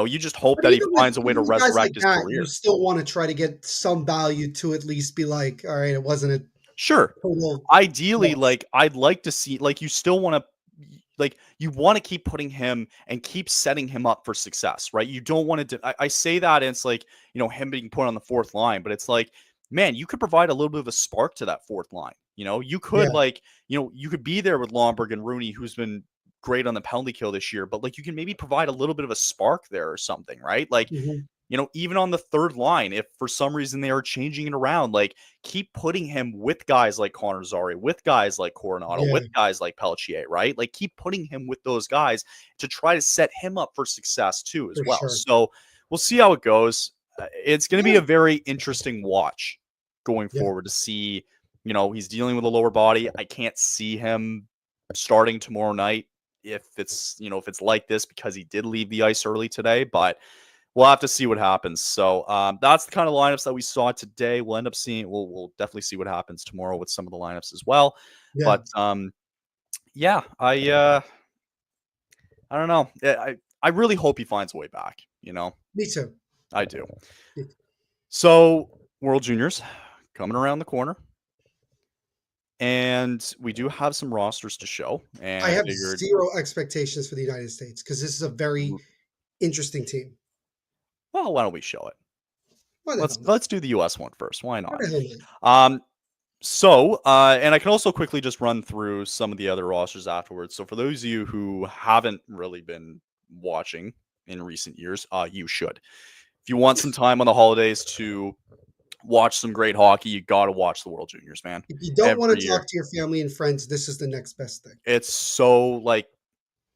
You just hope But that he even with finds a way to even with guys like resurrect his that, you career. still want to try to get some value to at least be like, all right, it wasn't a Sure. total Ideally, loss. like I'd like to see, like you still want to, like you want to keep putting him and keep setting him up for success, right? You don't want to. I say that and it's like him being put on the fourth line, but it's like, man, you could provide a little bit of a spark to that fourth line. You could Yeah. you could be there with Lomberg and Rooney, who's been great on the penalty kill this year, but like you can maybe provide a little bit of a spark there or something, right? Like Mhm. even on the third line, if for some reason they are changing it around, like keep putting him with guys like Connor Zary, with guys like Coronado, Yeah, with guys like Peltier, right? Like keep putting him with those guys to try to set him up for success too, as for well. sure. So we'll see how it goes. It's going to be Yeah, a very interesting watch going yeah. forward to see, he's dealing with a lower body. I can't see him starting tomorrow night if it's like this because he did leave the ice early today, but we'll have to see what happens. So that's the kind of lineups that we saw today. We'll end up seeing. We'll definitely see what happens tomorrow with some of the lineups as well. Yeah. But yeah, I don't know. I really hope he finds a way back. Me too. I do. Me too. So World Juniors coming around the corner, and we do have some rosters to show. And I I have figured, zero expectations for the United States because this is a very interesting team. well, why don't we show it? Why the hell not? Let's do the U.S. one first. Why Why not? the hell not? So, and I can also quickly just run through some of the other rosters afterwards. So, for those of you who haven't really been watching in recent years, you should. if you want some time on the holidays to watch some great hockey, you got to watch the World Juniors, man. If you don't want Every to year. talk to your family and friends, this is the next best thing. It's so like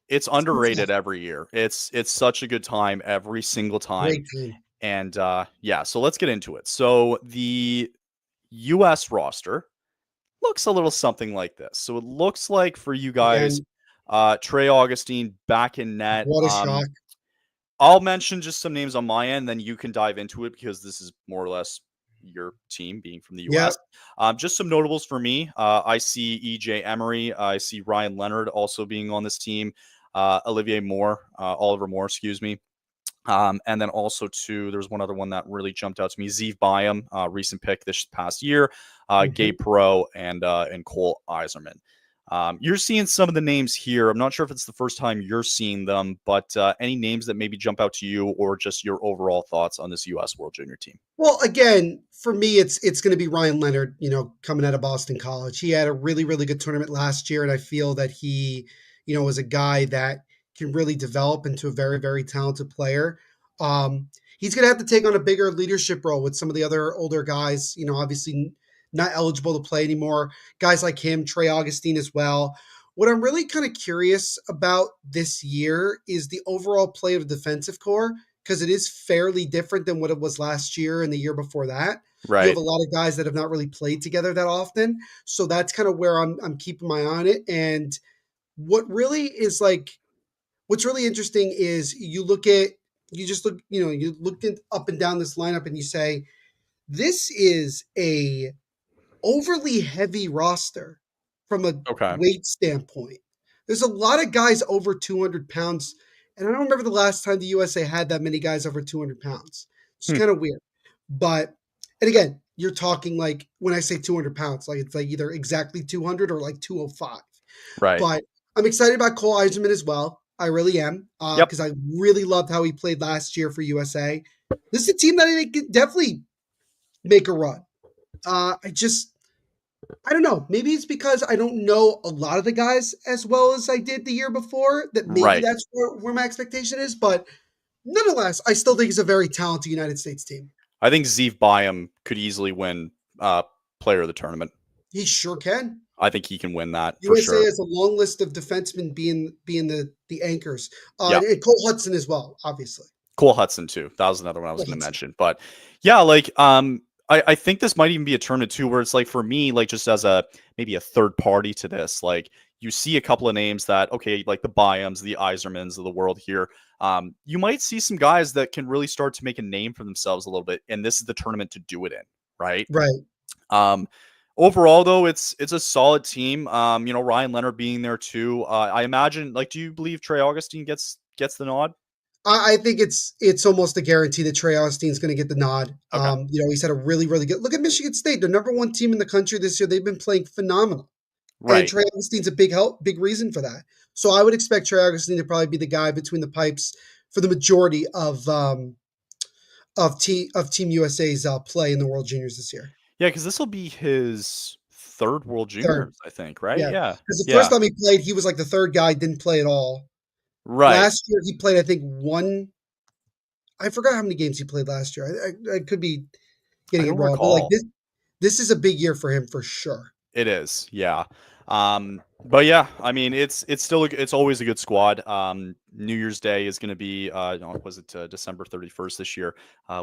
it's It's underrated tough. every year. It's such a good time every single time. Great team. And yeah, so let's get into it. So the US roster looks a little something like this. So it looks like for you guys, Again, Trey Augustine back in net. what a shock. I'll mention just some names on my end, then you can dive into it because this is more or less your team being from the Yeah. US. Just some notables for me. I see EJ Emery. I see Ryan Leonard also being on this team. Oliver Moore, excuse me. And then also too, there's one other one that really jumped out to me. Zeev Byam, recent pick this past year. Mhm. Gabe Perreault and Cole Eiserman. You're seeing some of the names here. I'm not sure if it's the first time you're seeing them, but any names that maybe jump out to you or just your overall thoughts on this U.S. World Junior team? Well, again, for me, it's going to be Ryan Leonard. Coming out of Boston College, he had a really really good tournament last year, and I feel that he, is a guy that can really develop into a very very talented player. He's going to have to take on a bigger leadership role with some of the other older guys. Obviously not eligible to play anymore. Guys like him, Trey Augustine as well. What I'm really kind of curious about this year is the overall play of the defensive core because it is fairly different than what it was last year and the year before that. You have Right. a lot of guys that have not really played together that often, so that's kind of where I'm keeping my eye on it. And what really is like, what's really interesting is you look up and down this lineup and you say this is a overly heavy roster from a Okay. weight standpoint. There's a lot of guys over 200 pounds, and I don't remember the last time the USA had that many guys over 200 pounds. It's Hmm. kind of weird. But, and again, you're talking like when I say 200 pounds, like it's like either exactly 200 or like 205. Right. But I'm excited about Cole Eiserman as well. I really am Yep. because I really loved how he played last year for USA. This is a team that I think can definitely make a run. I don't know. Maybe it's because I don't know a lot of the guys as well as I did the year before. That maybe Right. that's where my expectation is. But nonetheless, I still think it's a very talented United States team. I think Zeev Byam could easily win player of the tournament. He sure can. I think he can win that for USA sure. has a long list of defensemen being the anchors, Yeah. and Cole Hudson as well, obviously. Cole Hudson too. That was another one I was Cole going to Hudson. mention. But yeah, like I think this might even be a tournament too, where it's like for me, like just as a maybe a third party to this, like you see a couple of names that okay, like the Byams, the Eisermans of the world here. You might see some guys that can really start to make a name for themselves a little bit, and this is the tournament to do it in, right? Right. Um, Overall, though, it's a solid team. Ryan Leonard being there too. I imagine. Like, do you believe Trey Augustine gets the nod? I think it's almost a guarantee that Trey Austin's going to get the nod. Okay. He's had a really, really good look at Michigan State. They're number one team in the country this year. They've been playing phenomenal. And Right. Trey Augustine's a big reason for that. So I would expect Trey Augustine to probably be the guy between the pipes for the majority of Team USA's play in the World Juniors this year. Yeah, because this will be his third World Third, Juniors, I think. Right? yeah, Yeah. because the first Yeah. time he played, he was like the third guy, didn't play at all. Right. Last year, he played I think one. I forgot how many games he played last year. I could be I getting it don't wrong, but like recall. this is a big year for him for sure. It is, yeah. But yeah, I mean, it's still it's always a good squad. New Year's Day is going to be no, was it December 31st this year?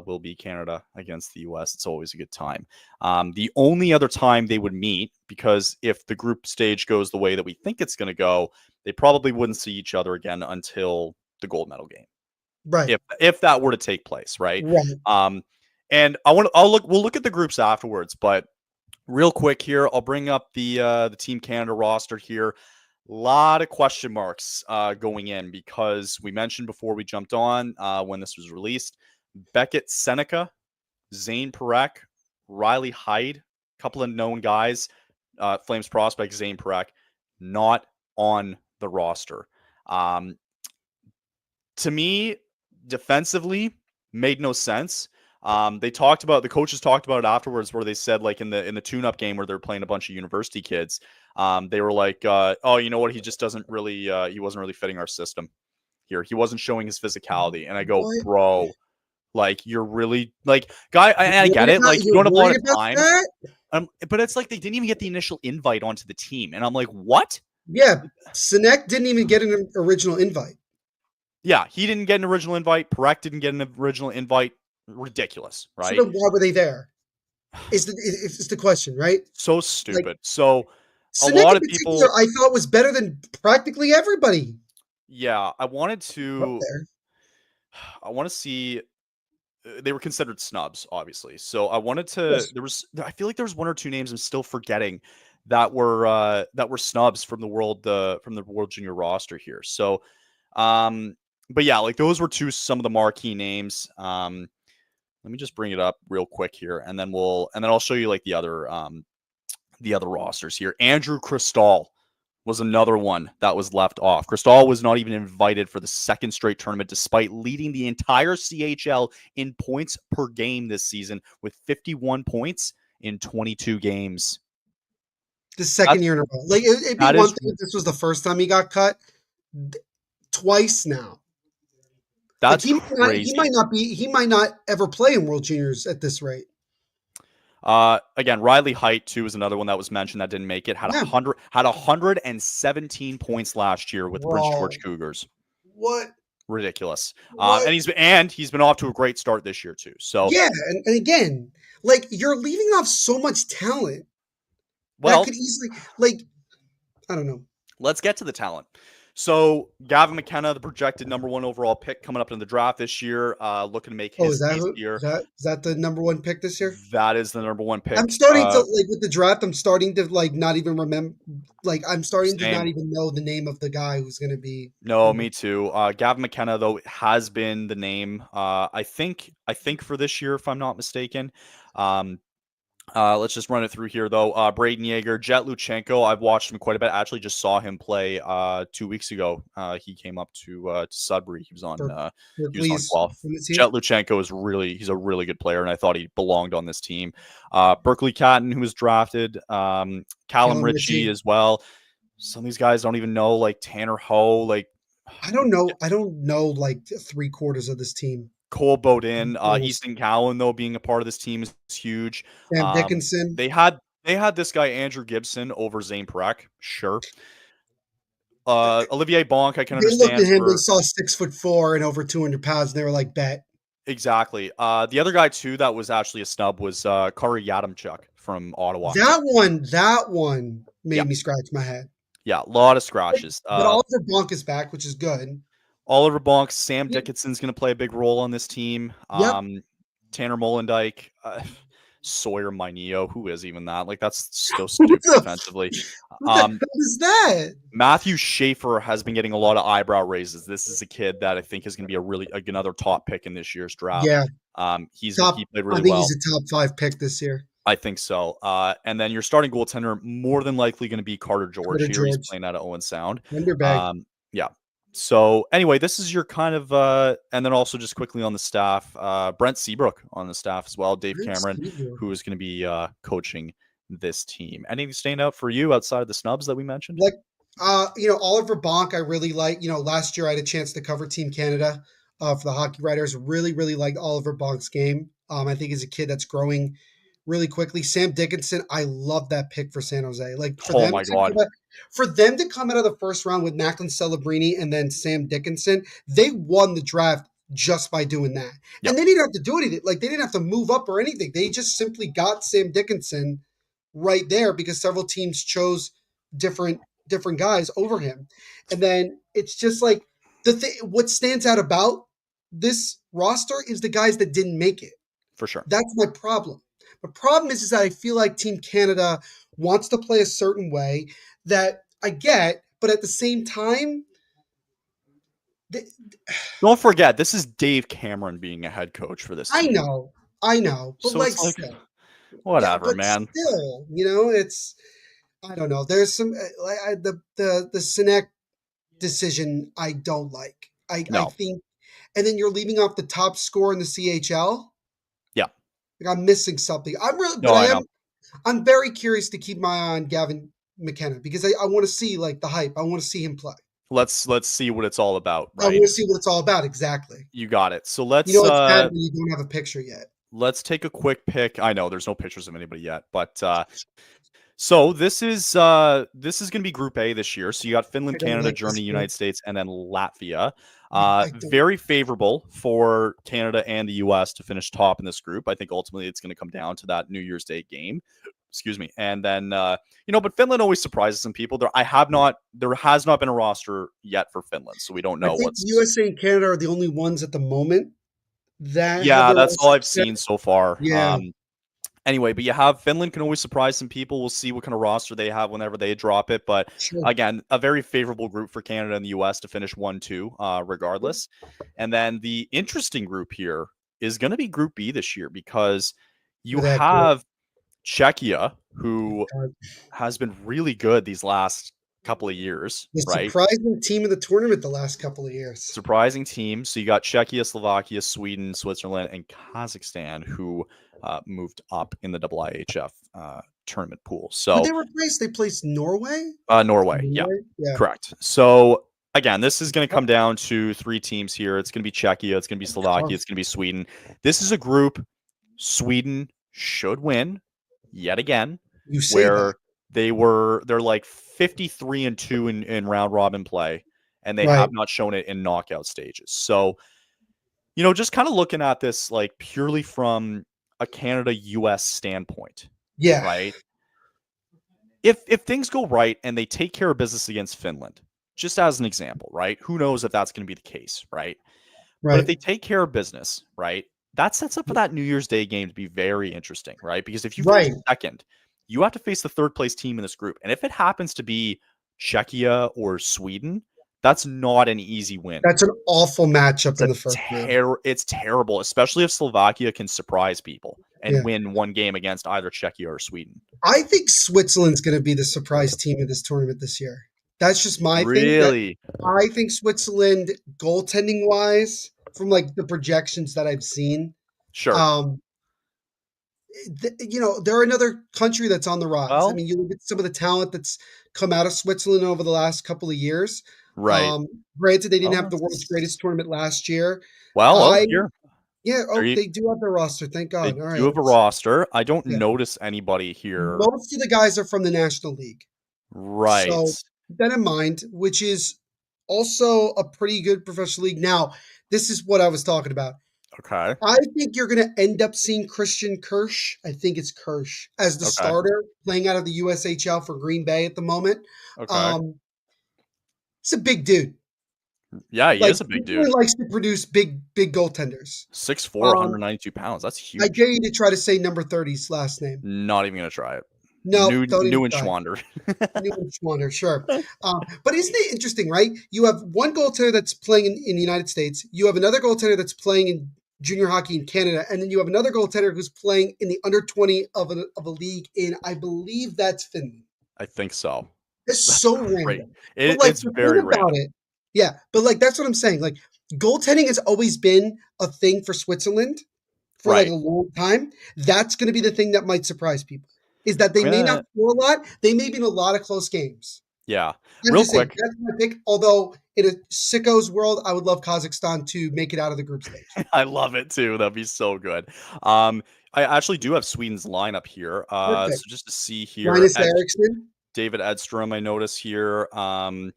Will be Canada against the U.S. It's always a good time. The only other time they would meet, because if the group stage goes the way that we think it's going to go, they probably wouldn't see each other again until the gold medal game, Right, if that were to take place, right? right. And we'll look at the groups afterwards, but real quick here, I'll bring up the Team Canada roster here. A lot of question marks going in because we mentioned before we jumped on when this was released, Beckett Seneca, Zane Perek, Riley Hyde, a couple of known guys, Flames prospect Zane Perek, not on the roster. Um, to me, defensively, made no sense. The coaches talked about it afterwards, where they said, like in the tune-up game where they're playing a bunch of university kids, they were like, "Oh, you know what? He just doesn't really, he wasn't really fitting our system here. He wasn't showing his physicality." And I go, What? "Bro, Like you're really like guy, and I get it. Like you You're don't have a lot worried of about time. that? But it's like they didn't even get the initial invite onto the team, and I'm like, what? Yeah, Sinek didn't even get an original invite. Yeah, he didn't get an original invite. Perek didn't get an original invite. Ridiculous, So right? then why were they there? Is the question, right? So Like stupid. So a Sinek lot in of particular, people, I thought was better than practically everybody yeah, up there. I want to see. They were considered snubs, obviously. So I wanted to. Yes. I feel like there was one or two names I'm still forgetting that were snubs from the world junior roster here. So, um, but yeah, like those were some of the marquee names. Let me just bring it up real quick here, and then I'll show you like the other rosters here. Andrew Cristal was another one that was left off. Cristal was not even invited for the second straight tournament, despite leading the entire CHL in points per game this season with 51 points in 22 games. The second That's year in a row. Like it'd be that one is thing if this was the first time he got cut. Twice now. Like that's he crazy. might not ever play in World Juniors at this rate. Again, Riley Height too is another one that was mentioned that didn't make it. Yeah, 117 points last year with the Prince George bro. Cougars. What? Ridiculous. What? And he's been off to a great start this year too. So, Yeah, and again, like you're leaving off so much talent that well, could easily like I don't know. let's get to the talent. So Gavin McKenna, the projected number one overall pick coming up in the draft this year, looking to make Oh, his eighth year. is that the number one pick this year? That is the number one I'm pick. starting to like with the draft. I'm starting to like not even remember. Like I'm starting to not Same. even know the name of the guy who's going to be No, number. me too. Gavin McKenna though has been the name. I think for this year, if I'm not mistaken. Um, let's just run it through here, though. Braden Yeager, Jet Luchenko. I've watched him quite a bit. I actually just saw him play 2 weeks ago. He came up to Sudbury. For He was on Berkeley's 12th. from the Jet team. Luchenko he's a really good player, and I thought he belonged on this team. Berkeley Catton, who was drafted, Callum Callum Ritchie Ritchie. as well. Some of these guys don't even know, like Tanner Ho, like I don't know. I don't know like three quarters of this team. Cole Bodin, Honest. Easton Cowan though being a part of this team is huge. Sam Um, Dickinson. they had this guy Andrew Gibson over Zane Perek, sure. Olivier Bonk, I can They looked at understand him. They for saw 6'4" and over 200 pounds. And they were like, "Bet exactly. The other guy too that was actually a snub was Kari Yadamchuk from Ottawa. that one Yeah, made me scratch my head." yeah, a lot of scratches. But Oliver Bonk is back, which is good. Oliver Bonk, Sam Yeah. Dickinson's going to play a big role on this team. Yep. Tanner Molendijk, Sawyer Mineo, who is even that? Like that's so Who stupid the defensively. what the hell is that? Matthew Schaefer has been getting a lot of eyebrow raises. This is a kid that I think is going to be another top pick in this year's draft. Yeah, He played I really think well. he's a top 5 pick this year. I think so. And then your starting goaltender more than likely going to be Carter George Carter here. He's George, playing out of Owen Sound. Wonderbag. Yeah. So anyway, this is your kind of and then also just quickly on the staff, Brent Seabrook on the staff as well, Dave Cameron, who is going to be coaching this team. Anything stand out for you outside of the snubs that we mentioned? Like, Oliver Bonk, I really like. Last year I had a chance to cover Team Canada for the Hockey Writers. Really, really liked Oliver Bonk's game. I think he's a kid that's growing really quickly. Sam Dickinson, I love that pick for San Jose. Like Oh my God. for them to come out of the first round with Macklin Celebrini and then Sam Dickinson, they won the draft just by doing that. Yep, And they didn't have to do anything. Like they didn't have to move up or anything. They just simply got Sam Dickinson right there because several teams chose different guys over him. And then it's just like what stands out about this roster is the guys that didn't make it. for sure. That's my problem. The problem is that I feel like Team Canada wants to play a certain way that I get, but at the same time, they, Don't forget, this is Dave Cameron being a head coach for this I team. know, but So like it's like, still, yeah, whatever, but man. still, it's I don't know. There's some the Sinek decision I don't like. I No. think, and then you're leaving off the top score in the CHL. Yeah. Like I'm missing something. No, I know. I'm very curious to keep my eye on Gavin McKenna because I want to see like the hype. I want to see him play. let's see what it's all about, I right? want to see what it's all about exactly. You got it. So You know, it's sad when you don't have a picture yet. let's take a quick pick. I know there's no pictures of anybody yet, but so this is going to be Group A this year. So you got I Finland, don't Canada, like this Germany, group. United States, and then Latvia. I don't. Very favorable for Canada and the U.S. to finish top in this group. I think ultimately it's going to come down to that New Year's Day game. Excuse me, and then but Finland always surprises some people. There has not been a roster yet for Finland, so we don't I know think what's. USA and Canada are the only ones at the moment that have Yeah, their that's all rosters I've set. seen so far. Yeah, Anyway, but you have Finland can always surprise some people. We'll see what kind of roster they have whenever they drop it. But sure. again, a very favorable group for Canada and the US to finish 1-2, regardless. And then the interesting group here is going to be Group B this year because you For that group. have Czechia, who God. has been really good these last couple of years, The right? surprising team in the tournament the last couple of years. Surprising team. So you got Czechia, Slovakia, Sweden, Switzerland, and Kazakhstan, who moved up in the IIHF tournament pool. Who So they replaced? They placed Norway. Norway, yeah, Norway? Yeah. correct. So again, this is going to come down to three teams here. It's going to be Czechia, it's going to be Slovakia, Tough. it's going to be Sweden. This is a group Sweden should win yet again, You say that. where they're like 53-2 in round robin play, and they Right. have not shown it in knockout stages. So, just kind of looking at this like purely from a Canada US standpoint, Yeah. right? If things go right and they take care of business against Finland, just as an example, right? Who knows if that's going to be the case, right? But if Right. they take care of business, right, that sets up for that New Year's Day game to be very interesting, right? Because if you finish Right. second, you have to face the third place team in this group. And if it happens to be Czechia or Sweden, that's not an easy win. That's an awful matchup in the first round. It's terrible, especially if Slovakia can surprise people Yeah. and win one game against either Czechia or Sweden. I think Switzerland's going to be the surprise team of this tournament this year. That's just my thing. That Really? I think Switzerland, goaltending wise, from like the projections that I've seen, Sure. um, they're another country that's on the rise. I Well, mean, you look at some of the talent that's come out of Switzerland over the last couple of years. right. Granted, they didn't have Well, the world's greatest tournament last year. well, I here. Yeah. There Oh, you they do have their roster. Thank They God. All do right. have a roster. I don't Yeah. notice anybody here. Most of the guys are from the National League. Right. So keep that in mind, which is also a pretty good professional league. Now, this is what I was talking about. Okay. I think you're going to end up seeing Christian Kirsch. I think it's Kirsch as the Okay. starter playing out of the USHL for Green Bay at the moment. Okay. It's a big dude. Yeah, he Like is a he big really dude. likes to produce big goaltenders. 6'4", Um, 192 pounds. That's I huge. dare you to try to say number 30's last name. Not even gonna try it. No, don't even New and try. Schwander. New Schwander, sure. But isn't it interesting, right? You have one goaltender that's playing in the United States. You have another goaltender that's playing in junior hockey in Canada. And then you have another goaltender who's playing in the under 20 of a league in, I believe that's Finland. I think so. It's That's so great. random. But like It's the very thing about random. it, yeah, but like that's what I'm saying. Like goaltending has always been a thing for Switzerland for like Right. a long time. That's going to be the thing that might surprise people is that they I'm may not gonna. score a lot. They may be in a lot of close games. Yeah. I'm Real just saying quick. that's my pick. Although in a sicko's world, I would love Kazakhstan to make it out of the group stage. I love it too. That'd be so good. I actually do have Sweden's lineup here. So Perfect. just to see here, Linus Eriksson, David Edstrom, I notice here. Otto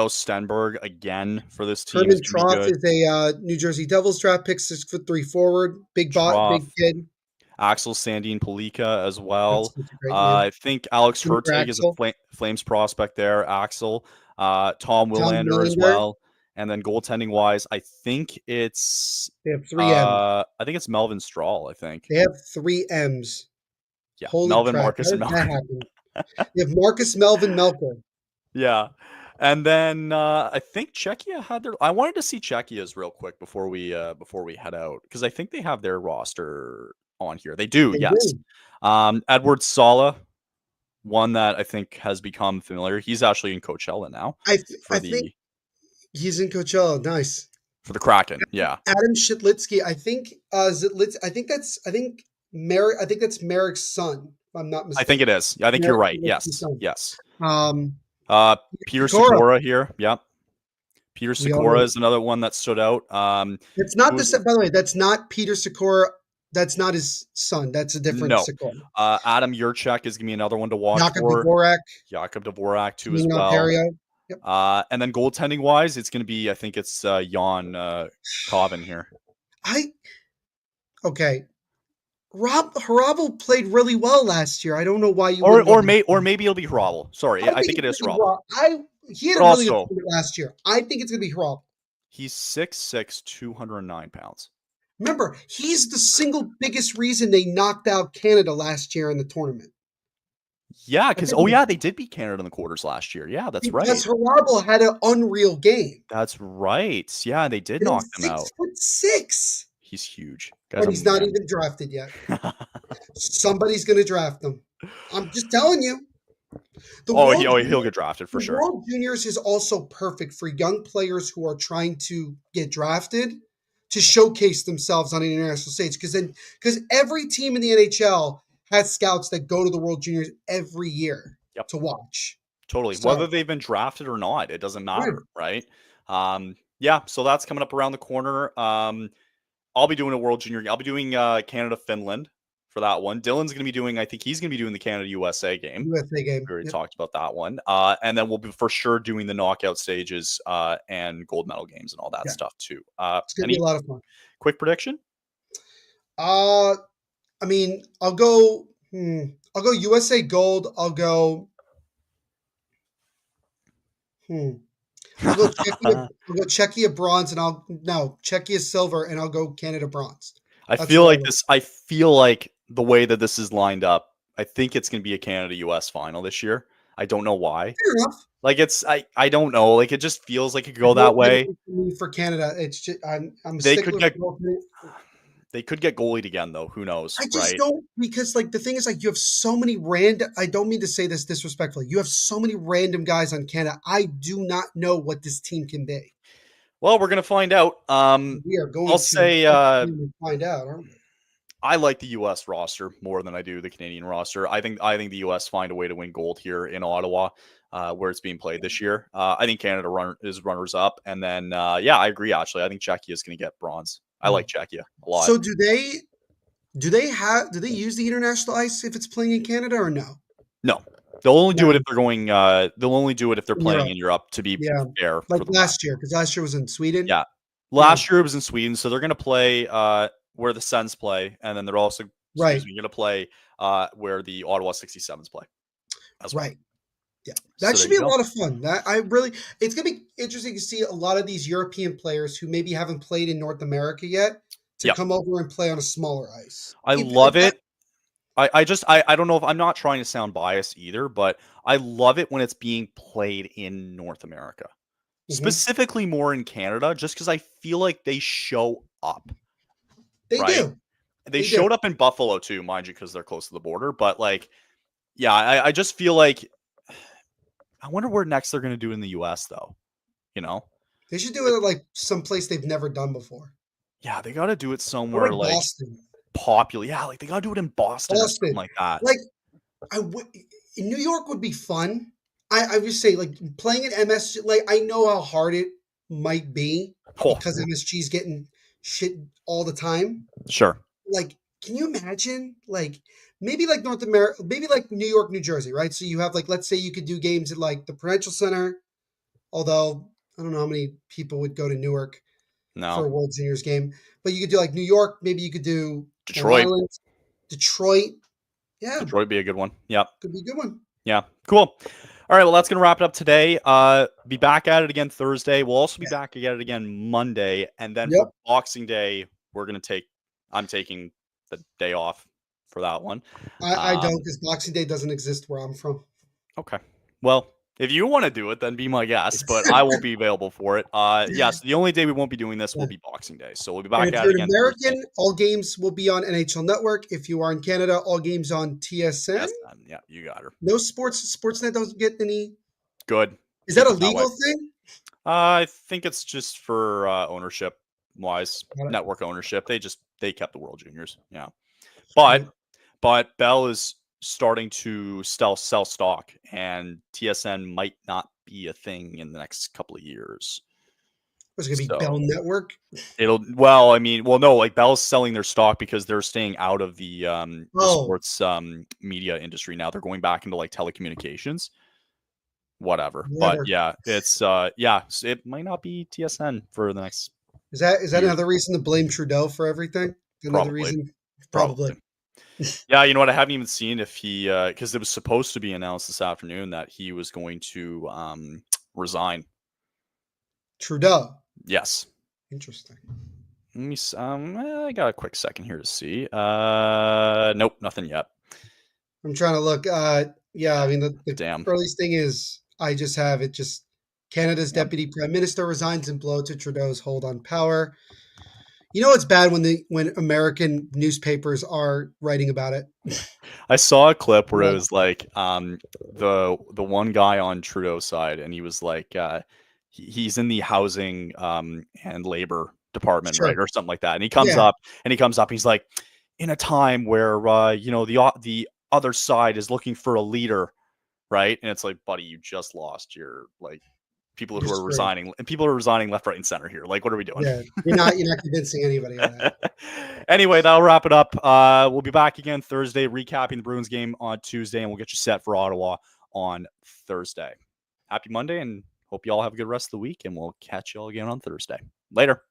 Stenberg again for this team is Herman gonna be Troff good. is a New Jersey Devils draft pick, 6'3" forward, big Trough, kid. Axel Sandin Palika as That's well. such a great name. I think Alex Junior Hertig is a Axel, Flames prospect there. Axel, Tom Tom Willander as Willander. well. And then goaltending wise, I think it's They have three M's. Melvin Strahl. I think, They have three M's. yeah, Holy Melvin, crap! Marcus, How and did that Melvin. happen? They have Marcus Melvin Melker. Yeah. And then I think Czechia had their. I wanted to see Czechia's real quick before we head out because I think they have their roster on here. They do, They yes. do. Edward Sala, one that I think has become familiar. He's actually in Coachella now I for think the he's in Coachella. Nice. Kraken. Yeah, Adam Shitlitsky. I think I think that's Merrick's son. If I'm not I think mistaken. it is. I think you're Merrick right. Shitlitsky's Yes, son. yes. Um, Peter Sikora. Sikora here. Yep. Peter We all Sikora know. is another one that stood out. It's not Who's the by the way, that's not Peter Sikora. That's not his son. That's a different no. Sikora. Adam Yurchek is gonna be another one to watch Jakub for. Dvorak, Jakub Dvorak too team as in well. Ontario. Yep. And then goaltending wise, it's gonna be I think it's Jan Coven here. Okay. Rob Harabel played really well last year. I don't know why you Or wouldn't go. maybe it'll be Hrabel. Sorry, I think it is Hrabel. He had But a really good also tournament last year. I think it's gonna be Harabel. he's 6'6", 209 pounds. Remember, he's the single biggest reason they knocked out Canada last year in the tournament. Yeah, I because think yeah, they did beat Canada in the quarters last year. Yeah, that's right. because Harabel had an unreal game. That's right. Yeah, they did And knock he's them out. 6'6", He's huge. Guy's and a he's not man. even drafted yet. Somebody's gonna draft him. I'm just telling you. He'll get drafted for The sure. World Juniors is also perfect for young players who are trying to get drafted to showcase themselves on an international stage. Because every team in the NHL has scouts that go to the World Juniors every year Yep. to watch. Totally. So, Whether they've been drafted or not, it doesn't matter, right? Yeah, so that's coming up around the corner. I'll be doing a World Junior. I'll be doing Canada Finland for that one. Dylan's going to be doing. I think he's going to be doing the Canada USA game. USA game. We already Yep. talked about that one. And then we'll be for sure doing the knockout stages and gold medal games and all that stuff too. It's gonna be a lot of fun. Quick prediction? I mean, I'll go USA gold. I'll go Czechia bronze, and Czechia silver, and I'll go Canada bronze. I feel like the way that this is lined up, I think it's going to be a Canada-US final this year. I don't know why. Fair enough. Like I don't know. Like it just feels like it could go that way. For Canada, it's just I'm a They stickler. They could get goalied again though. Who knows? I just right? don't, because like the thing is, like, you have so many random. I don't mean to say this disrespectfully. You have so many random guys on Canada. I do not know what this team can be. Well, we're gonna find out. We are going to find out, aren't we? I like the U.S. roster more than I do the Canadian roster. I think the U.S. find a way to win gold here in Ottawa, where it's being played this year. I think Canada is runners up, and then I agree. Actually, I think Czechia is going to get bronze. I like Czechia a lot. So do they use the international ice if it's playing in Canada or no? No, they'll only do it if they're going. They'll only do it if they're playing in Europe. To be fair, like last year, because last year was in Sweden. Yeah, last year it was in Sweden, so they're going to play where the Sens play, and then they're also going to play where the Ottawa 67s play. As well. Right. Yeah, that should be a lot of fun. It's going to be interesting to see a lot of these European players who maybe haven't played in North America yet to come over and play on a smaller ice. I love it. I don't know if I'm not trying to sound biased either, but I love it when it's being played in North America, specifically more in Canada, just because I feel like they show up. They do. They showed up in Buffalo too, mind you, because they're close to the border. But like, yeah, I just feel like I wonder where next they're going to do in the U.S. though. You know, they should do it like someplace they've never done before. Yeah, they got to do it somewhere like Boston. Popular. Yeah, like they got to do it in Boston or something like that. Like in New York would be fun. I would say like playing in MSG. Like I know how hard it might be because MSG's getting shit all the time. Sure. Like, can you imagine like maybe like North America, maybe like New York, New Jersey, right? So you have like, let's say you could do games at like the Prudential Center, although I don't know how many people would go to Newark for a World Juniors game, but you could do like New York, maybe you could do Detroit. Yeah. Detroit would be a good one. Yeah. Could be a good one. Yeah. Cool. All right. Well, that's going to wrap it up today. Be back at it again Thursday. We'll also be back at it again Monday. And then for Boxing Day, I'm taking the day off for that one. I don't, because Boxing Day doesn't exist where I'm from. Okay. Well, if you want to do it, then be my guest, but I won't be available for it. So the only day we won't be doing this will be Boxing Day. So we'll be back at it again. If you're an American, all games will be on NHL Network. If you are in Canada, all games on TSN. Yeah, you got her. No Sportsnet doesn't get any. Good. Is that a legal thing? I think it's just for ownership wise, network ownership. They kept the World Juniors. Yeah. But Bell is starting to sell stock, and TSN might not be a thing in the next couple of years. Was it going to be Bell So Network? no, like Bell's selling their stock because they're staying out of the Oh, sports media industry now. They're going back into like telecommunications, whatever. But whatever. yeah, it's it might not be TSN for the next Is that year, another reason to blame Trudeau for everything? Another probably, reason? Probably. probably. Yeah, you know what? I haven't even seen if he because it was supposed to be announced this afternoon that he was going to resign. Trudeau. Yes. Interesting. Let me. I got a quick second here to see. Nope, nothing yet. I'm trying to look. Yeah, I mean, the Damn. earliest thing is I just have it just Canada's Yep. deputy prime minister resigns in blow to Trudeau's hold on power. You know it's bad when American newspapers are writing about it. I saw a clip where it Like, was like the one guy on Trudeau's side, and he was like he's in the housing and labor department, right, sure. or something like that. And Yeah, he comes up, he's like, in a time where the other side is looking for a leader, right? And it's like, buddy, you just lost your like people who you're are screwed. resigning, and people are resigning left, right, and center here. Like, what are we doing? Yeah, you're not convincing anybody of that. Anyway, that'll wrap it up. We'll be back again Thursday, recapping the Bruins game on Tuesday, and we'll get you set for Ottawa on Thursday. Happy Monday, and hope you all have a good rest of the week, and we'll catch you all again on Thursday. Later.